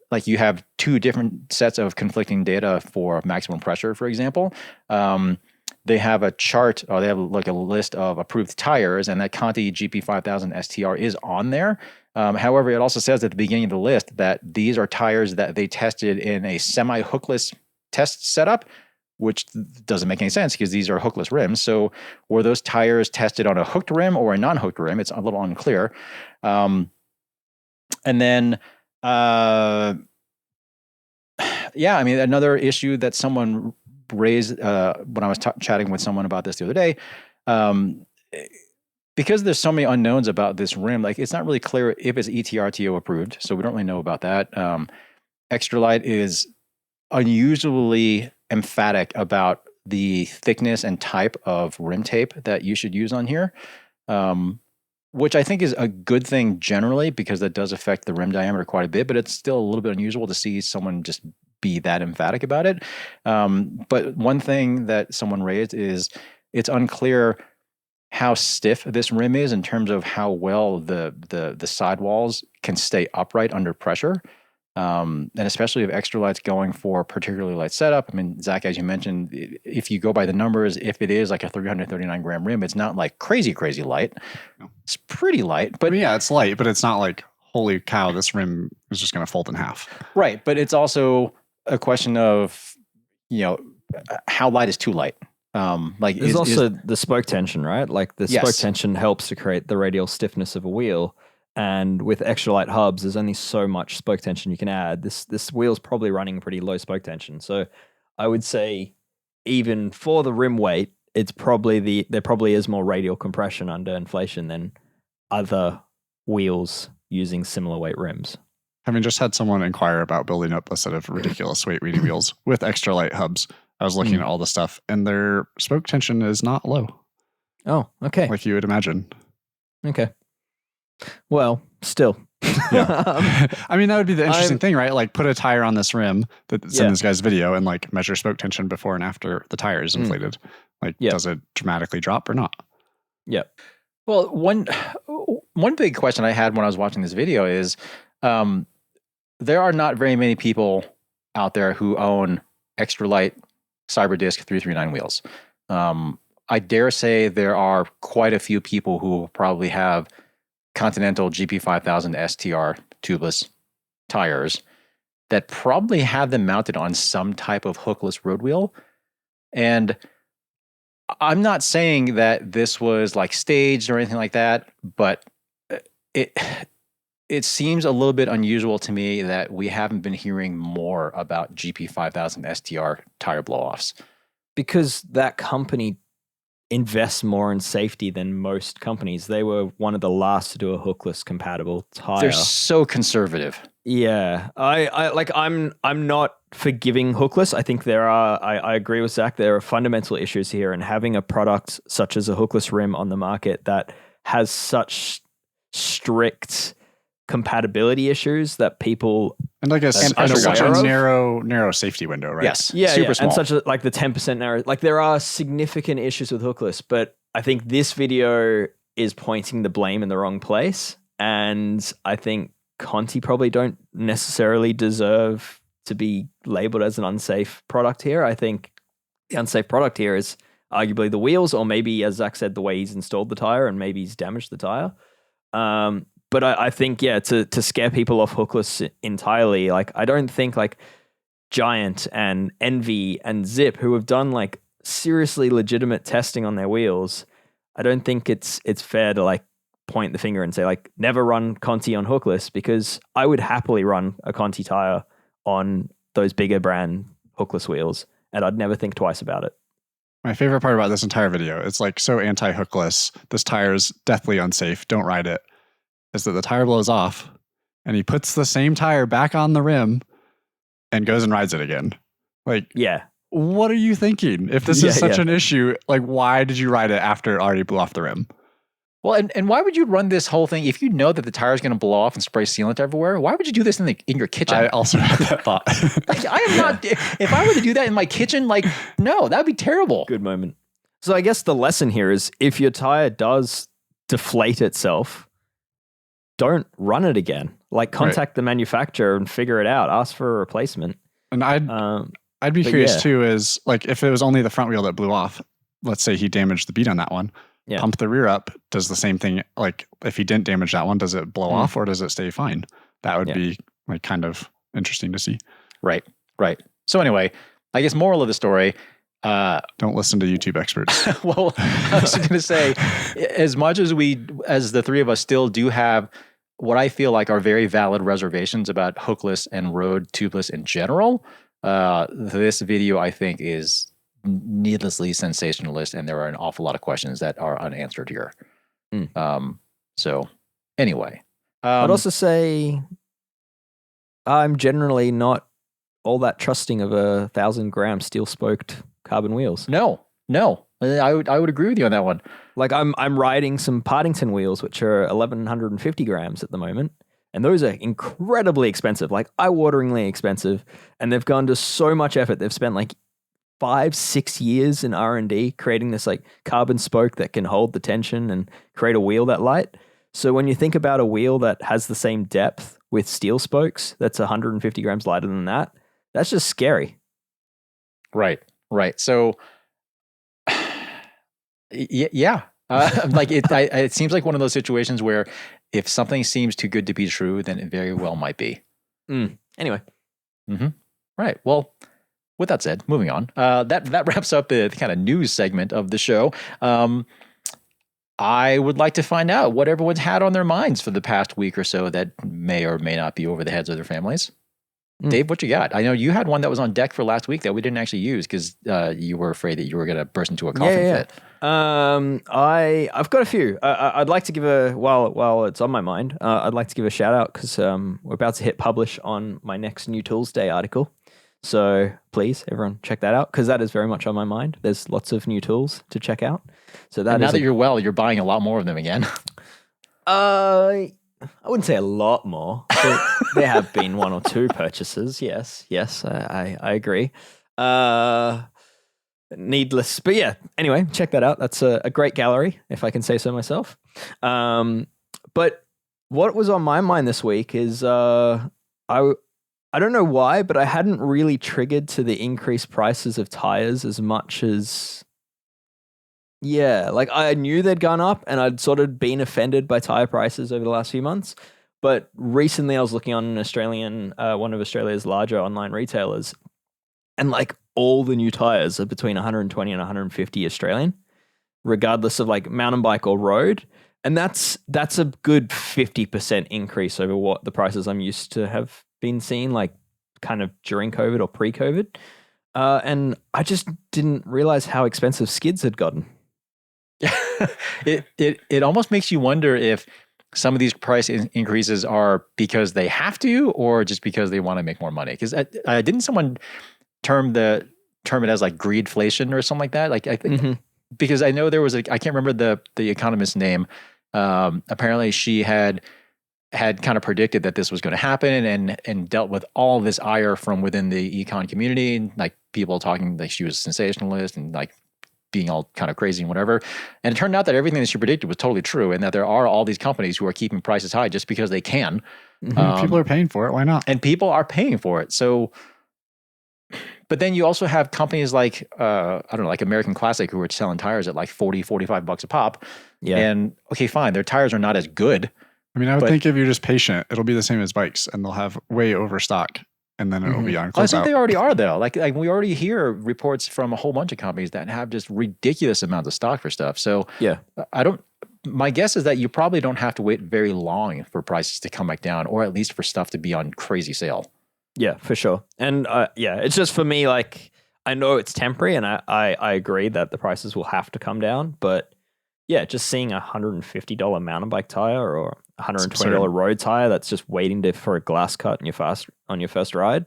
S1: Like you have 2 different sets of conflicting data for maximum pressure, for example. They have a chart, or they have like a list of approved tires, and that Conti GP5000 STR is on there. However, it also says at the beginning of the list that these are tires that they tested in a semi-hookless test setup, which doesn't make any sense because these are hookless rims. So were those tires tested on a hooked rim or a non-hooked rim? It's a little unclear. And then, yeah, I mean, another issue that someone raised when I was chatting with someone about this the other day, because there's so many unknowns about this rim, like it's not really clear if it's ETRTO approved. So we don't really know about that. Extra Light is unusually emphatic about the thickness and type of rim tape that you should use on here, which I think is a good thing generally because that does affect the rim diameter quite a bit, but it's still a little bit unusual to see someone just be that emphatic about it. But one thing that someone raised is it's unclear how stiff this rim is in terms of how well the sidewalls can stay upright under pressure. And especially if Extra Light's going for particularly light setup. I mean, Zach, as you mentioned, if you go by the numbers, if it is like a 339 gram rim, it's not like crazy light. No. It's pretty light, but
S2: yeah, it's light, but it's not like, holy cow, this rim is just going to fold in half.
S1: Right. But it's also a question of, you know, how light is too light. Like
S3: There's also the spoke tension, right? Like the spoke
S1: Yes.
S3: tension helps to create the radial stiffness of a wheel. And with extra light hubs, there's only so much spoke tension you can add. This wheel's probably running pretty low spoke tension. So I would say even for the rim weight, it's probably there probably is more radial compression under inflation than other wheels using similar weight rims.
S2: Having just had someone inquire about building up a set of ridiculous weight reading wheels with extra light hubs, I was looking at all the stuff, and their spoke tension is not low.
S3: Oh, okay.
S2: Like you would imagine.
S3: Okay. Well, still.
S2: Yeah. I mean, that would be the interesting thing, right? Like put a tire on this rim that's in this guy's video and like measure spoke tension before and after the tire is inflated. Like, does it dramatically drop or not?
S3: Yep.
S1: Well, one big question I had when I was watching this video is there are not very many people out there who own extra light Cyberdisc 339 wheels. I dare say there are quite a few people who probably have Continental GP5000 STR tubeless tires that probably have them mounted on some type of hookless road wheel. And I'm not saying that this was like staged or anything like that, but it seems a little bit unusual to me that we haven't been hearing more about GP5000 STR tire blow-offs.
S3: Because that company invests more in safety than most companies. They were one of the last to do a hookless compatible tire.
S1: They're so conservative.
S3: Yeah, I'm not forgiving hookless. I think I agree with Zach. There are fundamental issues here, and having a product such as a hookless rim on the market that has such strict compatibility issues that people
S2: and like such a narrow safety window, right?
S1: Yes,
S3: super
S1: small.
S3: And such a, like the 10% narrow. Like there are significant issues with hookless, but I think this video is pointing the blame in the wrong place, and I think Conti probably don't necessarily deserve to be labeled as an unsafe product here. I think the unsafe product here is arguably the wheels, or maybe, as Zach said, the way he's installed the tire, and maybe he's damaged the tire. But I think, to scare people off hookless entirely, like I don't think like Giant and Envy and Zip, who have done like seriously legitimate testing on their wheels, I don't think it's fair to like point the finger and say like never run Conti on hookless, because I would happily run a Conti tire on those bigger brand hookless wheels, and I'd never think twice about it.
S2: My favorite part about this entire video, it's like so anti-hookless, this tire is deathly unsafe, don't ride it, is that the tire blows off and he puts the same tire back on the rim and goes and rides it again. Like, what are you thinking? If this is such an issue, like why did you ride it after it already blew off the rim?
S1: Well, and why would you run this whole thing if you know that the tire is going to blow off and spray sealant everywhere? Why would you do this in your kitchen?
S2: I also had that thought.
S1: Like, I am not. If I were to do that in my kitchen, like, no, that would be terrible.
S3: Good moment. So I guess the lesson here is if your tire does deflate itself, don't run it again. Like contact the manufacturer and figure it out. Ask for a replacement.
S2: And I'd be curious too, is like if it was only the front wheel that blew off, let's say he damaged the bead on that one, pump the rear up, does the same thing. Like if he didn't damage that one, does it blow off or does it stay fine? That would be like kind of interesting to see.
S1: Right. So anyway, I guess moral of the story,
S2: don't listen to YouTube experts.
S1: Well, I was going to say, as much as as the three of us still do have what I feel like are very valid reservations about hookless and road tubeless in general, this video I think is needlessly sensationalist, and there are an awful lot of questions that are unanswered here. So anyway,
S3: I'd also say I'm generally not all that trusting of 1,000-gram steel spoked carbon wheels.
S1: No, I would agree with you on that one.
S3: Like I'm riding some Partington wheels, which are 1,150 grams at the moment, and those are incredibly expensive, like eye-wateringly expensive, and they've gone to so much effort. They've spent like 5-6 years in R&D creating this like carbon spoke that can hold the tension and create a wheel that light. So when you think about a wheel that has the same depth with steel spokes, that's 150 grams lighter than that, that's just scary.
S1: Right. So, yeah. Like it seems like one of those situations where if something seems too good to be true, then it very well might be.
S3: Anyway.
S1: Right. Well, with that said, moving on. That wraps up the kind of news segment of the show. I would like to find out what everyone's had on their minds for the past week or so that may or may not be over the heads of their families. Dave, what you got? I know you had one that was on deck for last week that we didn't actually use because you were afraid that you were going to burst into a coughing fit.
S3: I've got a few. I'd like to give while it's on my mind, I'd like to give a shout out because we're about to hit publish on my next New Tools Day article. So please, everyone, check that out because that is very much on my mind. There's lots of new tools to check out. So that
S1: now that you're well, you're buying a lot more of them again.
S3: I wouldn't say a lot more. There have been one or two purchases. Yes, I agree. Needless, but yeah. Anyway, check that out. That's a great gallery, if I can say so myself. But what was on my mind this week is I don't know why, but I hadn't really triggered to the increased prices of tires as much as. Yeah, like I knew they'd gone up and I'd sort of been offended by tire prices over the last few months. But recently I was looking on an Australian, one of Australia's larger online retailers, and like all the new tires are between 120 and 150 Australian, regardless of like mountain bike or road. And that's a good 50% increase over what the prices I'm used to have been seeing, like kind of during COVID or pre-COVID. And I just didn't realize how expensive skids had gotten.
S1: It almost makes you wonder if some of these price increases are because they have to, or just because they want to make more money. Because didn't someone term it as like greedflation or something like that? Like I think because I know there was I can't remember the economist's name. Apparently, she had kind of predicted that this was going to happen and dealt with all this ire from within the econ community, and like people talking like she was sensationalist and like being all kind of crazy and whatever. And it turned out that everything that she predicted was totally true, and that there are all these companies who are keeping prices high just because they can.
S2: People are paying for it. Why not?
S1: And people are paying for it. So, but then you also have companies like, I don't know, like American Classic, who are selling tires at like $40-$45 a pop. Yeah. And okay, fine. Their tires are not as good.
S2: I mean, I would think if you're just patient, it'll be the same as bikes and they'll have way overstock. And then it'll be on closeout.
S1: I think they already are, though. Like we already hear reports from a whole bunch of companies that have just ridiculous amounts of stock for stuff. So yeah, my guess is that you probably don't have to wait very long for prices to come back down, or at least for stuff to be on crazy sale. Yeah, for sure. And it's just for me, like, I know it's temporary, and I agree that the prices will have to come down. But yeah, just seeing a $150 mountain bike tire or $120 road tire that's just waiting for a glass cut on your first ride,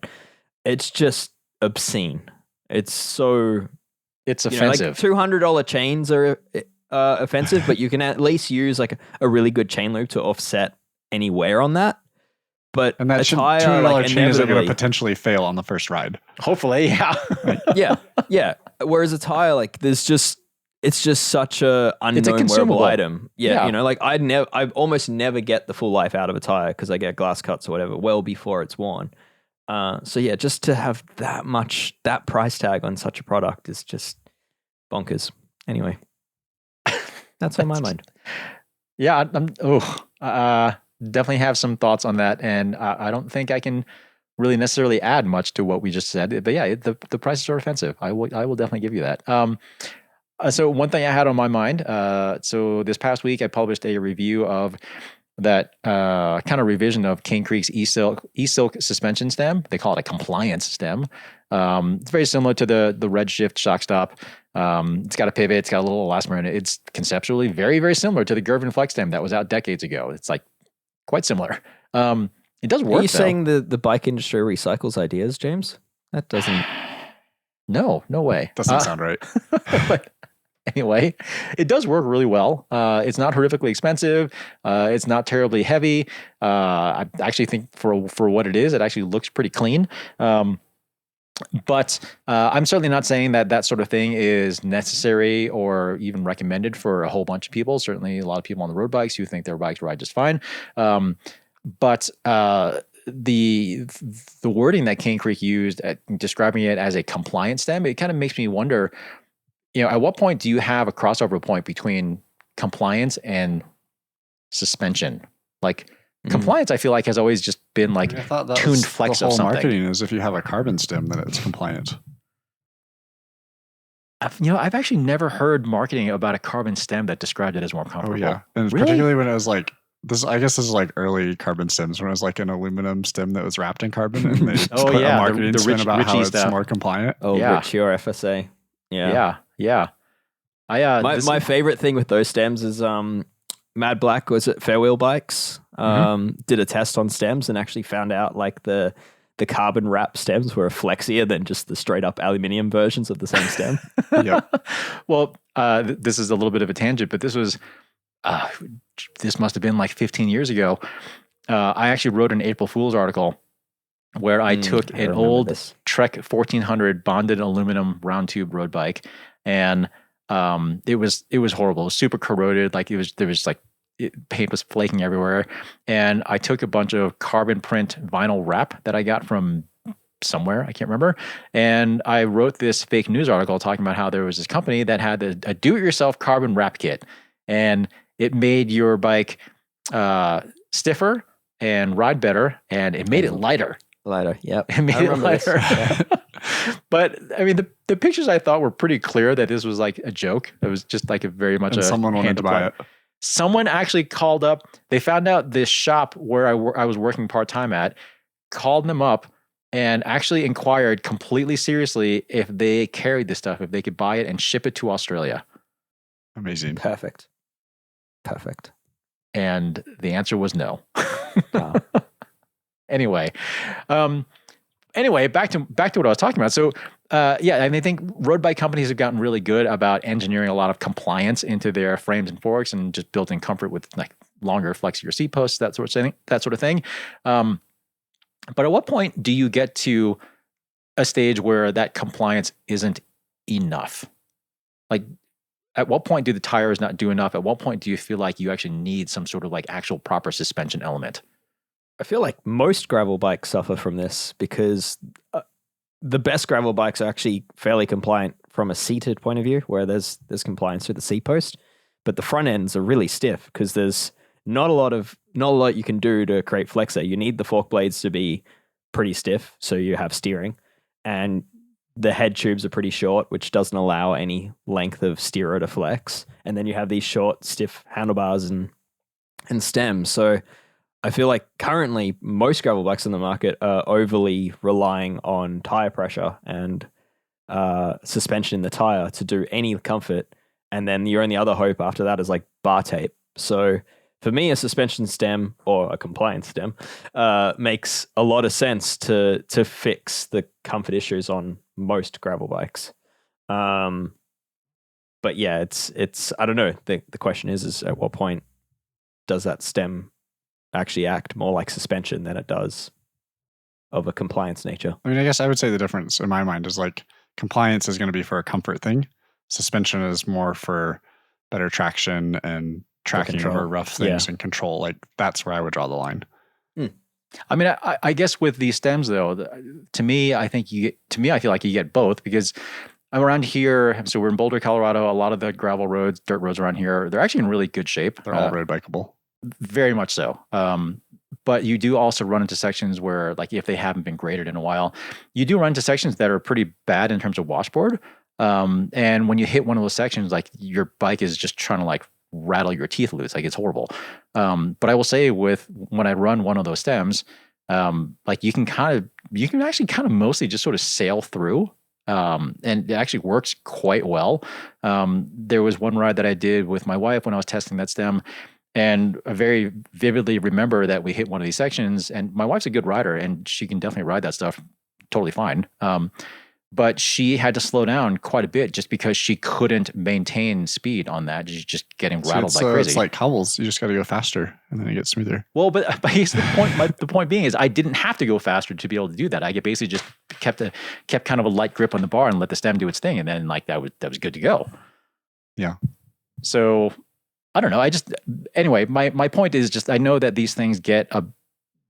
S1: it's just obscene. It's offensive. Like $200 chains are offensive, but you can at least use like a really good chain loop to offset any wear on that. But
S2: and that
S1: tire,
S2: $200 chains are going to potentially fail on the first ride.
S1: Hopefully, yeah. yeah. Whereas a tire, like it's just such a unknown wearable item. Yeah, you know, like I almost never get the full life out of a tire because I get glass cuts or whatever well before it's worn. So yeah, just to have that price tag on such a product is just bonkers. Anyway, that's on my mind. Yeah, definitely have some thoughts on that, and I don't think I can really necessarily add much to what we just said. But yeah, the prices are offensive. I will definitely give you that. So one thing I had on my mind, so this past week I published a review of that kind of revision of Cane Creek's e-silk suspension stem. They call it a compliance stem. It's very similar to the Redshift shock stop. It's got a pivot. It's got a little elastomer in it. It's conceptually very, very similar to the Gervin Flex stem that was out decades ago. It's like quite similar. It does work. Are you saying the bike industry recycles ideas, James? That doesn't. No way.
S2: Doesn't sound right.
S1: But anyway, it does work really well. It's not horrifically expensive. It's not terribly heavy. I actually think for what it is, it actually looks pretty clean. But I'm certainly not saying that sort of thing is necessary or even recommended for a whole bunch of people. Certainly a lot of people on the road bikes who think their bikes ride just fine. But the wording that Cane Creek used at describing it as a compliance stem, it kind of makes me wonder, you know, at what point do you have a crossover point between compliance and suspension? Like compliance, I feel like has always just been like tuned flex
S2: of something.
S1: The whole
S2: marketing is if you have a carbon stem, then it's compliant.
S1: I've actually never heard marketing about a carbon stem that described it as more
S2: Oh
S1: comfortable.
S2: yeah, and
S1: Really?
S2: particularly when it was like this. I guess this is like early carbon stems when it was like an aluminum stem that was wrapped in carbon, and they
S1: Oh,
S2: put
S1: yeah,
S2: a marketing
S1: the
S2: spin about how
S1: Richie
S2: it's
S1: stuff.
S2: more compliant.
S3: Oh,
S1: Yeah.
S3: Rich, your FSA. Yeah.
S1: Yeah.
S3: My favorite thing with those stems is Mad Black was at Fairwheel Bikes. Did a test on stems and actually found out like the carbon wrap stems were flexier than just the straight up aluminium versions of the same stem.
S2: Yep.
S1: Well, this is a little bit of a tangent, but this must have been like 15 years ago. I actually wrote an April Fool's article where I took an old Trek 1400 bonded aluminum round tube road bike, and it was horrible. It was super corroded. Like paint was flaking everywhere. And I took a bunch of carbon print vinyl wrap that I got from somewhere, I can't remember. And I wrote this fake news article talking about how there was this company that had a do-it-yourself carbon wrap kit. And it made your bike stiffer and ride better. And it made it lighter.
S3: Lighter, yep.
S1: It made it lighter.
S3: Yeah.
S1: But I mean, the pictures I thought were pretty clear that this was like a joke. It was just like very much
S2: And
S1: a
S2: someone wanted to buy it.
S1: Someone actually called up. They found out this shop where I was working part-time at, called them up and actually inquired completely seriously if they carried this stuff, if they could buy it and ship it to Australia.
S2: Amazing.
S3: Perfect.
S1: And the answer was no.
S3: Wow.
S1: Anyway, back to what I was talking about. So, and I think road bike companies have gotten really good about engineering a lot of compliance into their frames and forks and just built-in comfort with like longer flexier seat posts, that sort of thing. But at what point do you get to a stage where that compliance isn't enough? Like, at what point do the tires not do enough? At what point do you feel like you actually need some sort of like actual proper suspension element?
S3: I feel like most gravel bikes suffer from this because the best gravel bikes are actually fairly compliant from a seated point of view, where there's compliance through the seat post, but the front ends are really stiff because there's not a lot you can do to create flexor. You need the fork blades to be pretty stiff, so you have steering, and the head tubes are pretty short, which doesn't allow any length of steerer to flex. And then you have these short, stiff handlebars and stems. So I feel like currently most gravel bikes in the market are overly relying on tire pressure and suspension in the tire to do any comfort. And then your only other hope after that is like bar tape. So for me, a suspension stem or a compliance stem makes a lot of sense to fix the comfort issues on most gravel bikes. But yeah, it's I don't know. The question is at what point does that stem actually act more like suspension than it does of a compliance nature?
S2: I mean, I guess I would say the difference in my mind is like compliance is going to be for a comfort thing. Suspension is more for better traction and tracking over rough things and control. Like that's where I would draw the line.
S1: I mean, I guess with these stems though, to me, I feel like you get both because I'm around here. So we're in Boulder, Colorado. A lot of the gravel roads, dirt roads around here, they're actually in really good shape.
S2: They're all road bikeable.
S1: Very much so. But you do also run into sections where, like, if they haven't been graded in a while, you do run into sections that are pretty bad in terms of washboard. And when you hit one of those sections, like your bike is just trying to like rattle your teeth loose. Like it's horrible. But I will say when I run one of those stems, like you can actually kind of mostly just sort of sail through. And it actually works quite well. There was one ride that I did with my wife when I was testing that stem. And I very vividly remember that we hit one of these sections, and my wife's a good rider and she can definitely ride that stuff totally fine. But she had to slow down quite a bit just because she couldn't maintain speed on that. She's just getting rattled like crazy.
S2: It's like cobbles. You just got to go faster and then it gets smoother.
S1: Well, but here's the point. The point being is I didn't have to go faster to be able to do that. I basically just kept kind of a light grip on the bar and let the stem do its thing. And then like that was good to go.
S2: Yeah.
S1: So I don't know. Anyway, my point is just, I know that these things get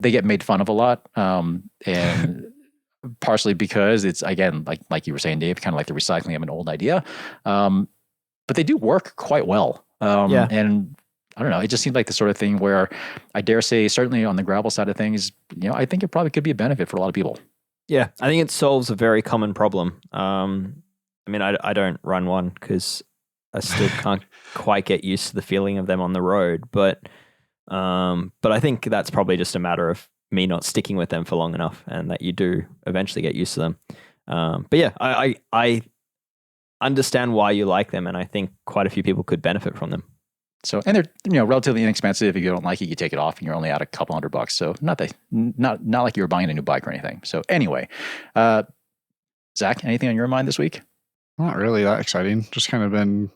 S1: made fun of a lot. And partially because it's, again, like you were saying, Dave, kind of like the recycling of an old idea. But they do work quite well. And I don't know, it just seems like the sort of thing where I dare say, certainly on the gravel side of things, I think it probably could be a benefit for a lot of people.
S3: Yeah, I think it solves a very common problem. I mean, I don't run one because I still can't quite get used to the feeling of them on the road. But I think that's probably just a matter of me not sticking with them for long enough, and that you do eventually get used to them. But yeah, I understand why you like them, and I think quite a few people could benefit from them.
S1: So, and they're relatively inexpensive. If you don't like it, you take it off, and you're only out a couple $100. So not like you were buying a new bike or anything. So anyway, Zach, anything on your mind this week?
S2: Not really that exciting. Just kind of been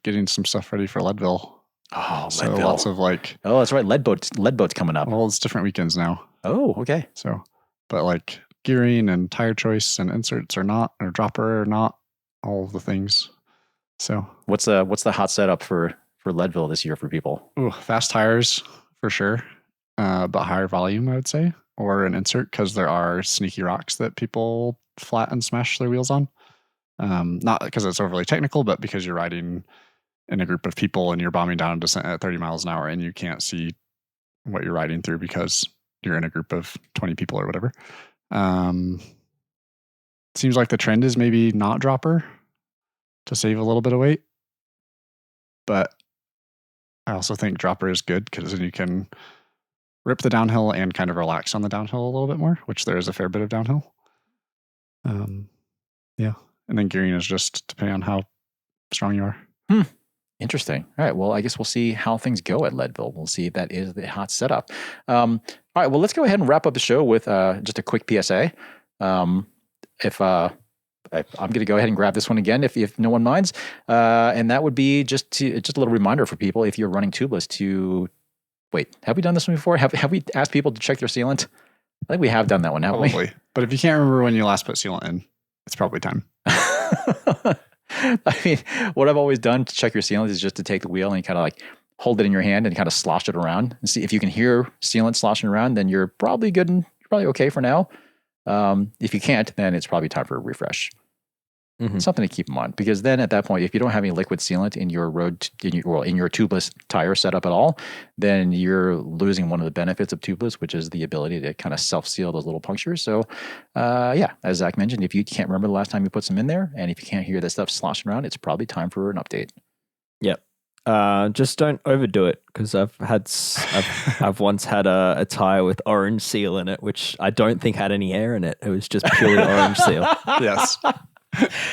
S2: getting some stuff ready for Leadville.
S1: Oh,
S2: so
S1: Leadville.
S2: Lots of like.
S1: Oh, that's right. Lead boat's coming up.
S2: Well, it's different weekends now.
S1: Oh, okay.
S2: So, but like gearing and tire choice and inserts or not, or dropper or not, all of the things. So
S1: what's the hot setup for Leadville this year for people?
S2: Ooh, fast tires for sure, but higher volume, I would say, or an insert, because there are sneaky rocks that people flat and smash their wheels on. Not because it's overly technical, but because you're riding in a group of people and you're bombing down a descent at 30 miles an hour and you can't see what you're riding through because you're in a group of 20 people or whatever. Seems like the trend is maybe not dropper to save a little bit of weight, but I also think dropper is good because then you can rip the downhill and kind of relax on the downhill a little bit more, which there is a fair bit of downhill. Yeah. And then gearing is just depending on how strong you are.
S1: Interesting. All right. Well, I guess we'll see how things go at Leadville. We'll see if that is the hot setup. All right. Well, let's go ahead and wrap up the show with just a quick PSA. I'm going to go ahead and grab this one again, if no one minds, and that would be just a little reminder for people if you're running tubeless to wait. Have we done this one before? Have we asked people to check their sealant? I think we have done that one, haven't
S2: Probably.
S1: we?
S2: But if you can't remember when you last put sealant in, it's probably time.
S1: I mean, what I've always done to check your sealant is just to take the wheel and kind of like hold it in your hand and kind of slosh it around and see if you can hear sealant sloshing around. Then you're probably good and you're probably okay for now. If you can't, then it's probably time for a refresh. Something to keep in mind, because then at that point, if you don't have any liquid sealant in your in your tubeless tire setup at all, then you're losing one of the benefits of tubeless, which is the ability to kind of self-seal those little punctures. So, yeah, as Zach mentioned, if you can't remember the last time you put some in there, and if you can't hear that stuff sloshing around, it's probably time for an update.
S3: Yep. Just don't overdo it, because I've once had a tire with orange seal in it, which I don't think had any air in it. It was just purely orange seal.
S2: Yes.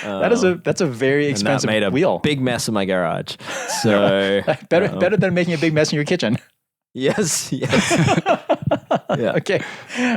S1: That's a very expensive
S3: and that made a
S1: wheel.
S3: big mess in my garage. So
S1: better than making a big mess in your kitchen.
S3: Yes. Yeah.
S1: Okay.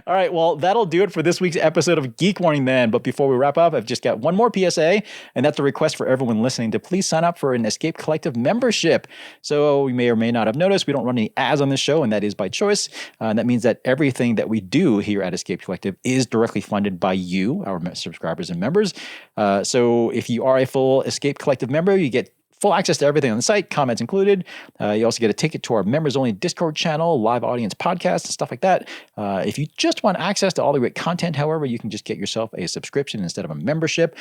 S1: All right. Well, that'll do it for this week's episode of Geek Warning then. But before we wrap up, I've just got one more PSA, and that's a request for everyone listening to please sign up for an Escape Collective membership. So you may or may not have noticed, we don't run any ads on this show, and that is by choice. And that means that everything that we do here at Escape Collective is directly funded by you, our subscribers and members. So if you are a full Escape Collective member, you get full access to everything on the site, comments included. You also get a ticket to our members-only Discord channel, live audience podcasts, and stuff like that. If you just want access to all the great content, however, you can just get yourself a subscription instead of a membership.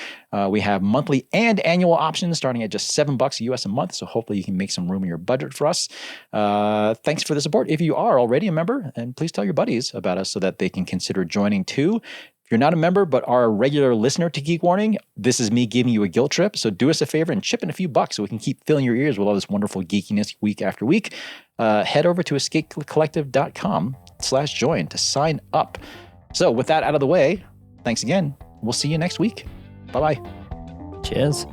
S1: We have monthly and annual options starting at just $7 US a month, so hopefully you can make some room in your budget for us. Thanks for the support if you are already a member, and please tell your buddies about us so that they can consider joining too. If you're not a member but are a regular listener to Geek Warning, this is me giving you a guilt trip. So do us a favor and chip in a few bucks so we can keep filling your ears with all this wonderful geekiness week after week. Head over to escapecollective.com/join to sign up. So with that out of the way, thanks again. We'll see you next week. Bye-bye.
S3: Cheers.